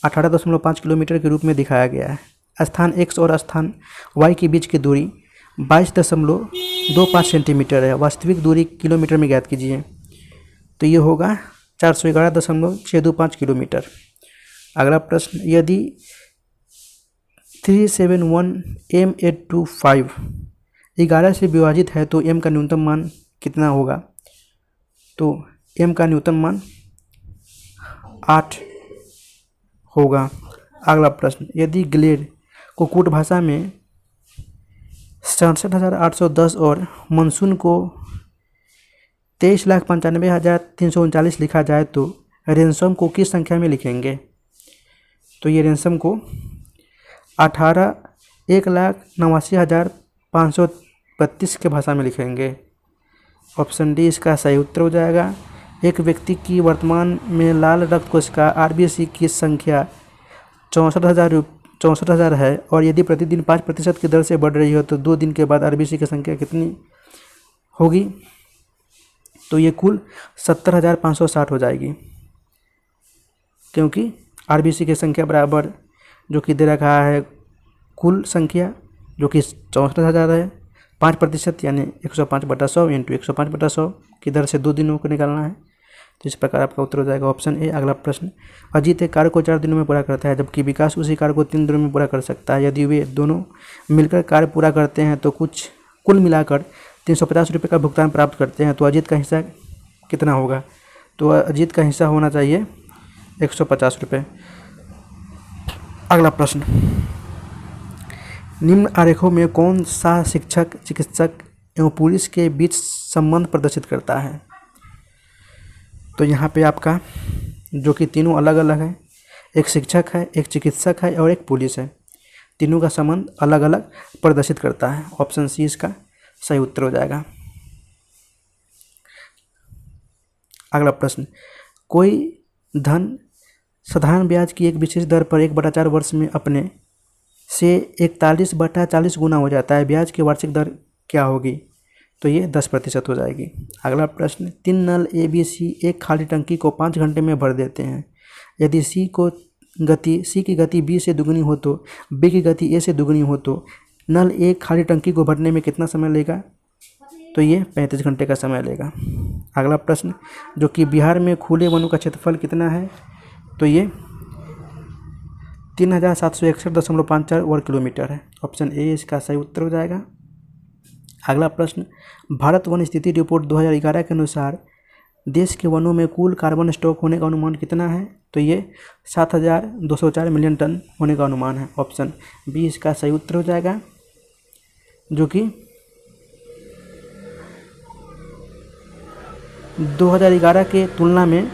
18.5 किलोमीटर के रूप में दिखाया गया है। स्थान x और स्थान y के बीच की दूरी 22.25 सेंटीमीटर है। वास्तविक दूरी किलोमीटर में ज्ञात कीजिए। तो ये होगा 411.625 किलोमीटर। अगला प्रश्न, यदि 371 m825 11 से विभाजित है तो m का न्यूनतम मान कितना होगा? तो m का न्यूनतम मान 8 होगा। अगला प्रश्न, यदि ग्लेड को कूट भाषा में 67,810 और मानसून को 23,95,339 लिखा जाए तो रेंसम को किस संख्या में लिखेंगे? तो ये रेंसम को 1,89,532 के भाषा में लिखेंगे। ऑप्शन डी इसका सही उत्तर हो जाएगा। एक व्यक्ति की वर्तमान में लाल रक्त कोशिका आरबीसी की संख्या 64,000 है और यदि प्रतिदिन 5% की दर से बढ़ रही हो तो 2 दिन के बाद आरबीसी की संख्या कितनी होगी? तो ये कुल 70,560 हो जाएगी, क्योंकि आरबीसी की संख्या बराबर जो कि दे रखा है कुल संख्या जो कि 64,000 है, 5% यानी 105/100 इंटू 105/100 की दर से 2 दिनों को निकालना है। तो इस प्रकार आपका उत्तर हो जाएगा ऑप्शन ए। अगला प्रश्न, अजीत एक कार्य को 4 दिनों में पूरा करता है जबकि विकास उसी कार्य को 3 दिनों में पूरा कर सकता है। यदि वे दोनों मिलकर कार्य पूरा करते हैं तो कुल मिलाकर 350 रुपये का भुगतान प्राप्त करते हैं तो अजीत का हिस्सा कितना होगा? तो अजीत का हिस्सा होना चाहिए 150 रुपये। अगला प्रश्न, निम्न आरेखों में कौन सा शिक्षक, चिकित्सक एवं पुलिस के बीच संबंध प्रदर्शित करता है? तो यहाँ पे आपका जो कि तीनों अलग अलग है, एक शिक्षक है, एक चिकित्सक है और एक पुलिस है, तीनों का संबंध अलग अलग प्रदर्शित करता है। ऑप्शन सी इसका सही उत्तर हो जाएगा। अगला प्रश्न, कोई धन साधारण ब्याज की एक विशेष दर पर 1/4 वर्ष में अपने से 41/40 गुना हो जाता है, ब्याज की वार्षिक दर क्या होगी? तो ये 10% हो जाएगी। अगला प्रश्न, 3 नल ए बी सी एक खाली टंकी को 5 घंटे में भर देते हैं। यदि सी की गति बी से दुगनी हो तो बी की गति ए से दुगनी हो तो नल ए खाली टंकी को भरने में कितना समय लेगा? तो ये 35 घंटे का समय लेगा। अगला प्रश्न, जो कि बिहार में खुले वनों का क्षेत्रफल कितना है? तो ये 3,761.54 वर्ग किलोमीटर है। ऑप्शन ए इसका सही उत्तर हो जाएगा। अगला प्रश्न, भारत वन स्थिति रिपोर्ट 2011 के अनुसार देश के वनों में कुल कार्बन स्टॉक होने का अनुमान कितना है? तो ये 7,204 मिलियन टन होने का अनुमान है। ऑप्शन बी इसका सही उत्तर हो जाएगा, जो कि 2011 के तुलना में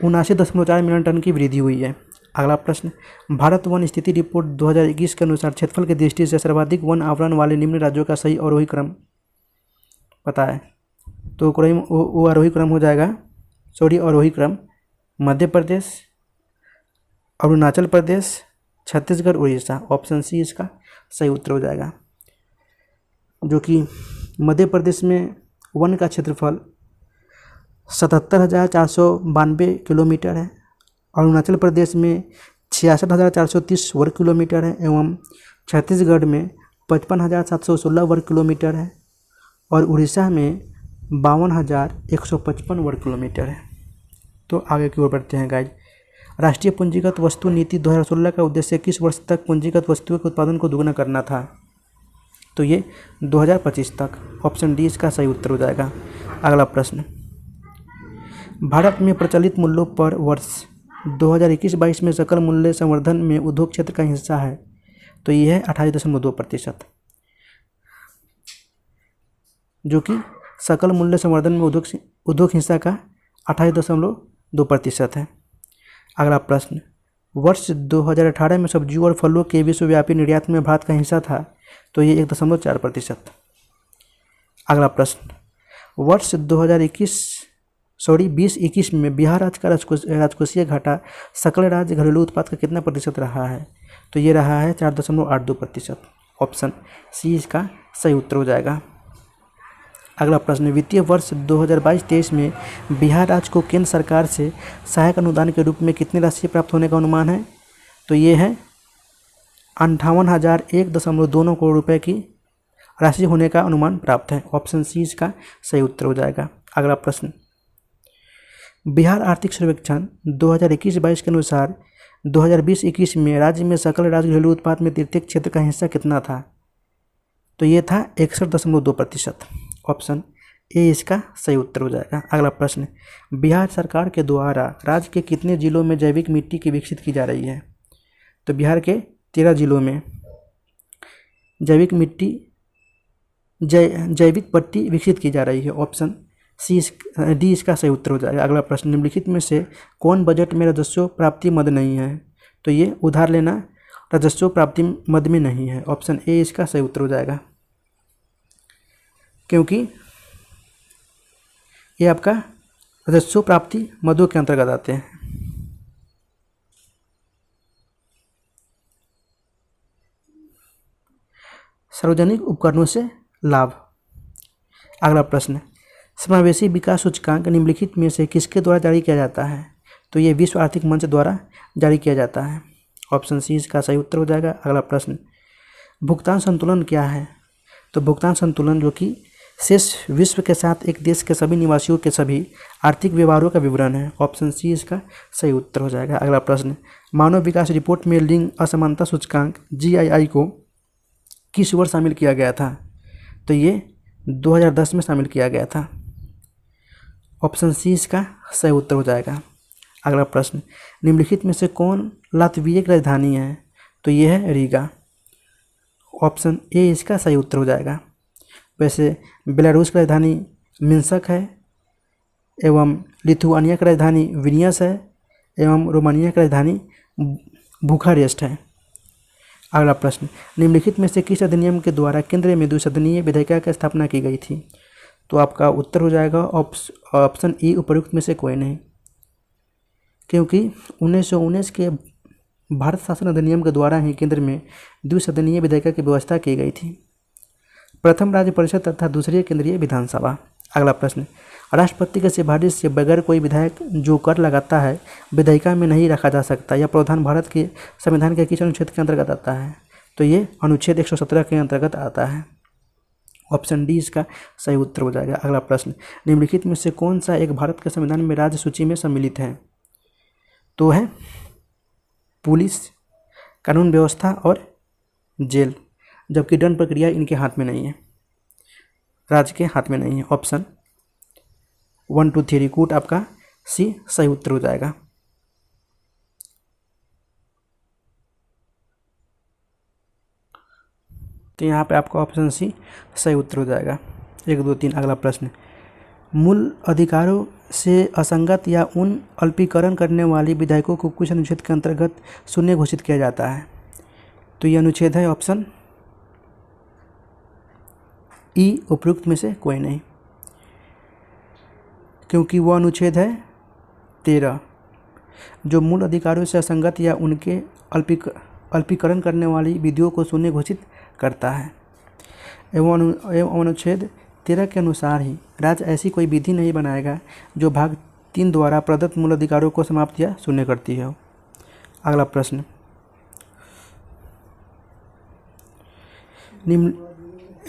79.4 मिलियन टन की वृद्धि हुई है। अगला प्रश्न, भारत वन स्थिति रिपोर्ट 2021 के अनुसार क्षेत्रफल की दृष्टि से सर्वाधिक वन आवरण वाले निम्न राज्यों का सही आरोही क्रम पता है? तो वो आरोही क्रम हो जाएगा, आरोही क्रम मध्य प्रदेश, अरुणाचल प्रदेश, छत्तीसगढ़, उड़ीसा। ऑप्शन सी इसका सही उत्तर हो जाएगा, जो कि मध्य प्रदेश में वन का क्षेत्रफल 77,492 किलोमीटर है, अरुणाचल प्रदेश में 66,430 वर्ग किलोमीटर है एवं छत्तीसगढ़ में 55,716 वर्ग किलोमीटर है और उड़ीसा में 52,155 वर्ग किलोमीटर है। तो आगे की ओर बढ़ते हैं गाइज। राष्ट्रीय पूंजीगत वस्तु नीति 2016 का उद्देश्य किस वर्ष तक पूंजीगत वस्तुओं के उत्पादन को दोगुना करना था? तो ये 2025 तक। ऑप्शन डी इसका सही उत्तर हो जाएगा। अगला प्रश्न, भारत में प्रचलित मूल्यों पर वर्ष 2021-22 में सकल मूल्य संवर्धन में उद्योग क्षेत्र का हिस्सा है? तो ये है 28.2%, जो कि सकल मूल्य संवर्धन में उद्योग हिस्सा का 28.2% है। अगला प्रश्न, वर्ष 2018 में सब्जियों और फलों के विश्वव्यापी निर्यात में भारत का हिस्सा था? तो ये 1.4%। अगला प्रश्न, वर्ष 2021 2021 में बिहार राज्य का राजकोषीय घाटा सकल राज्य घरेलू उत्पाद का कितना प्रतिशत रहा है? तो ये रहा है 4.82%। ऑप्शन सी इसका सही उत्तर हो जाएगा। अगला प्रश्न, वित्तीय वर्ष 2022-23 में बिहार राज्य को केंद्र सरकार से सहायक अनुदान के रूप में कितनी राशि प्राप्त होने का अनुमान है? तो ये है 58,001.2 करोड़ रुपए की राशि होने का अनुमान प्राप्त है। ऑप्शन सी इसका सही उत्तर हो जाएगा। अगला प्रश्न, बिहार आर्थिक सर्वेक्षण 2021-22 के अनुसार 2020-21 में राज्य में सकल राज्य घरेलू उत्पाद में तृतीय क्षेत्र का हिस्सा कितना था? तो ये था 61.2%। ऑप्शन ए इसका सही उत्तर हो जाएगा। अगला प्रश्न, बिहार सरकार के द्वारा राज्य के कितने जिलों में जैविक मिट्टी की विकसित की जा रही है? तो बिहार के 13 जिलों में जैविक पट्टी विकसित की जा रही है। ऑप्शन डी इसका सही उत्तर हो जाएगा। अगला प्रश्न, निम्नलिखित में से कौन बजट में राजस्व प्राप्ति मद नहीं है? तो ये उधार लेना राजस्व प्राप्ति मद में नहीं है। ऑप्शन ए इसका सही उत्तर हो जाएगा, क्योंकि ये आपका राजस्व प्राप्ति मदों के अंतर्गत आते हैं। सार्वजनिक उपकरणों से लाभ। अगला प्रश्न, समावेशी विकास सूचकांक निम्नलिखित में से किसके द्वारा जारी किया जाता है? तो ये विश्व आर्थिक मंच द्वारा जारी किया जाता है। ऑप्शन सी इसका सही उत्तर हो जाएगा। अगला प्रश्न, भुगतान संतुलन क्या है? तो भुगतान संतुलन जो कि शेष विश्व के साथ एक देश के सभी निवासियों के सभी आर्थिक व्यवहारों का विवरण है। ऑप्शन सी इसका सही उत्तर हो जाएगा। अगला प्रश्न, मानव विकास रिपोर्ट में लिंग असमानता सूचकांक GII को किस वर्ष शामिल किया गया था? तो ये 2010 में शामिल किया गया था। ऑप्शन सी इसका सही उत्तर हो जाएगा। अगला प्रश्न, निम्नलिखित में से कौन लातविया की राजधानी है? तो ये है रीगा। ऑप्शन ए इसका सही उत्तर हो जाएगा। वैसे बेलारूस की राजधानी मिन्स्क है, एवं लिथुआनिया की राजधानी विनियस है, एवं रोमानिया की राजधानी बुखारेस्ट है। अगला प्रश्न, निम्नलिखित में से किस अधिनियम के द्वारा केंद्र में द्विसदनीय विधायिका की स्थापना की गई थी? तो आपका उत्तर हो जाएगा ऑप्शन ई उपयुक्त में से कोई नहीं, क्योंकि 1919 के भारत शासन अधिनियम के द्वारा ही केंद्र में द्विसदनीय विधायिका की व्यवस्था की गई थी। प्रथम राज्य परिषद तथा दूसरी केंद्रीय विधानसभा। अगला प्रश्न, राष्ट्रपति के सिफारिश से बगैर कोई विधायक जो कर लगाता है विधायिका में नहीं रखा जा सकता। यह प्रावधान भारत के संविधान के किस अनुच्छेद के अंतर्गत आता है? तो ये अनुच्छेद 117 के अंतर्गत आता है। ऑप्शन डी इसका सही उत्तर हो जाएगा। अगला प्रश्न, निम्नलिखित में से कौन सा एक भारत के संविधान में राज्य सूची में सम्मिलित है? तो है पुलिस, कानून व्यवस्था और जेल, जबकि दंड प्रक्रिया इनके हाथ में नहीं है, राज्य के हाथ में नहीं है। ऑप्शन 1, 2, 3 कूट आपका सी सही उत्तर हो जाएगा। तो यहाँ पे आपका ऑप्शन सी सही उत्तर हो जाएगा। 1, 2, 3। अगला प्रश्न, मूल अधिकारों से असंगत या उन अल्पीकरण करने वाली विधायकों को कुछ अनुच्छेद के अंतर्गत शून्य घोषित किया जाता है। तो ये अनुच्छेद है ऑप्शन ई उपयुक्त में से कोई नहीं, क्योंकि वो अनुच्छेद है 13 जो मूल अधिकारों से असंगत या उनके अल्पीकरण करने वाली विधियों को शून्य घोषित करता है। एवं अनुच्छेद 13 के अनुसार ही राज्य ऐसी कोई विधि नहीं बनाएगा जो भाग 3 द्वारा प्रदत्त मूल अधिकारों को समाप्त या शून्य करती है। अगला प्रश्न,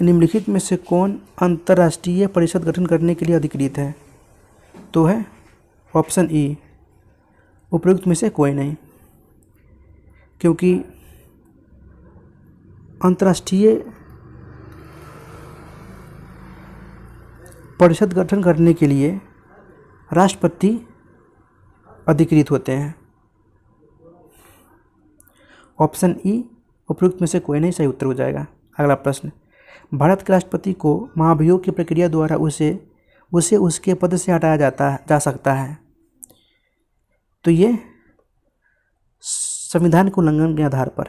निम्नलिखित में से कौन अंतर्राष्ट्रीय परिषद गठन करने के लिए अधिकृत है? तो है ऑप्शन ई उपयुक्त में से कोई नहीं, क्योंकि अंतर्राष्ट्रीय परिषद गठन करने के लिए राष्ट्रपति अधिकृत होते हैं। ऑप्शन ई उपयुक्त में से कोई नहीं सही उत्तर हो जाएगा। अगला प्रश्न, भारत के राष्ट्रपति को महाभियोग की प्रक्रिया द्वारा उसे उसके पद से हटाया जा सकता है। तो ये संविधान के उल्लंघन के आधार पर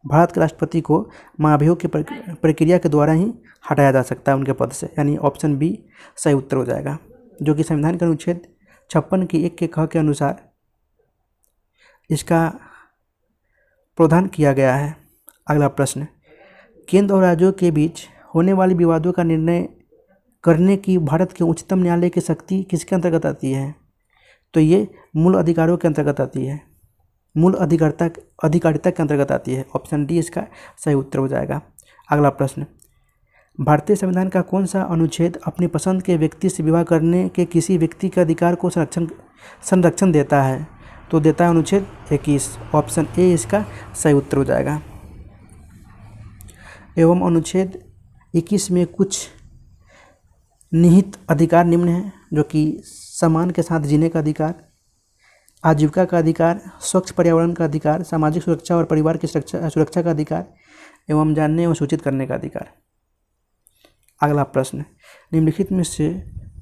भारत के राष्ट्रपति को महाभियोग की प्रक्रिया के द्वारा ही हटाया जा सकता है उनके पद से, यानी ऑप्शन बी सही उत्तर हो जाएगा। जो कि संविधान के अनुच्छेद 56 की 1 के ख के अनुसार इसका प्रावधान किया गया है। अगला प्रश्न, केंद्र और राज्यों के बीच होने वाले विवादों का निर्णय करने की भारत के उच्चतम न्यायालय की शक्ति किसके अंतर्गत आती है? तो ये मूल अधिकारों के अंतर्गत आती है, मूल अधिकारिता के अंतर्गत आती है। ऑप्शन डी इसका सही उत्तर हो जाएगा। अगला प्रश्न, भारतीय संविधान का कौन सा अनुच्छेद अपनी पसंद के व्यक्ति से विवाह करने के किसी व्यक्ति के अधिकार को संरक्षण देता है? तो देता है अनुच्छेद 21। ऑप्शन ए इसका सही उत्तर हो जाएगा। एवं अनुच्छेद 21 में कुछ निहित अधिकार निम्न हैं, जो कि सम्मान के साथ जीने का अधिकार, आजीविका का अधिकार, स्वच्छ पर्यावरण का अधिकार, सामाजिक सुरक्षा और परिवार की सुरक्षा का अधिकार एवं जानने एवं सूचित करने का अधिकार। अगला प्रश्न, निम्नलिखित में से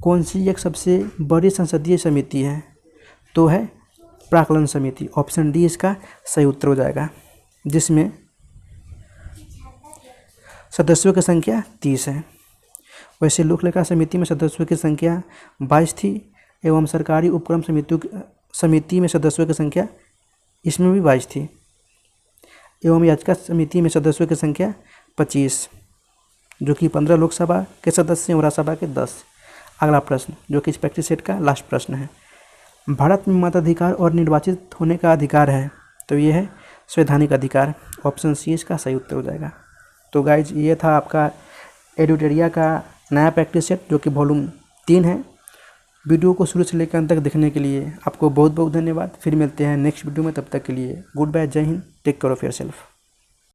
कौन सी एक सबसे बड़ी संसदीय समिति है? तो है प्राक्कलन समिति। ऑप्शन डी इसका सही उत्तर हो जाएगा, जिसमें सदस्यों की संख्या 30 है। वैसे लोक लेखा समिति में सदस्यों की संख्या 22 थी एवं सरकारी उपक्रम समिति में सदस्यों की संख्या इसमें भी 22 थी एवं याचिका समिति में सदस्यों की संख्या 25, जो कि 15 लोकसभा के सदस्य और राज्यसभा के 10। अगला प्रश्न, जो कि इस प्रैक्टिस सेट का लास्ट प्रश्न है, भारत में मताधिकार और निर्वाचित होने का अधिकार है, तो ये है संवैधानिक अधिकार। ऑप्शन सी इसका सही उत्तर हो जाएगा। तो गाइज ये था आपका एडुटेरिया का नया प्रैक्टिस सेट, जो कि वॉल्यूम 3 है। वीडियो को शुरू से लेकर अंत तक देखने के लिए आपको बहुत बहुत धन्यवाद। फिर मिलते हैं नेक्स्ट वीडियो में, तब तक के लिए good bye, Jai Hind, take care of yourself.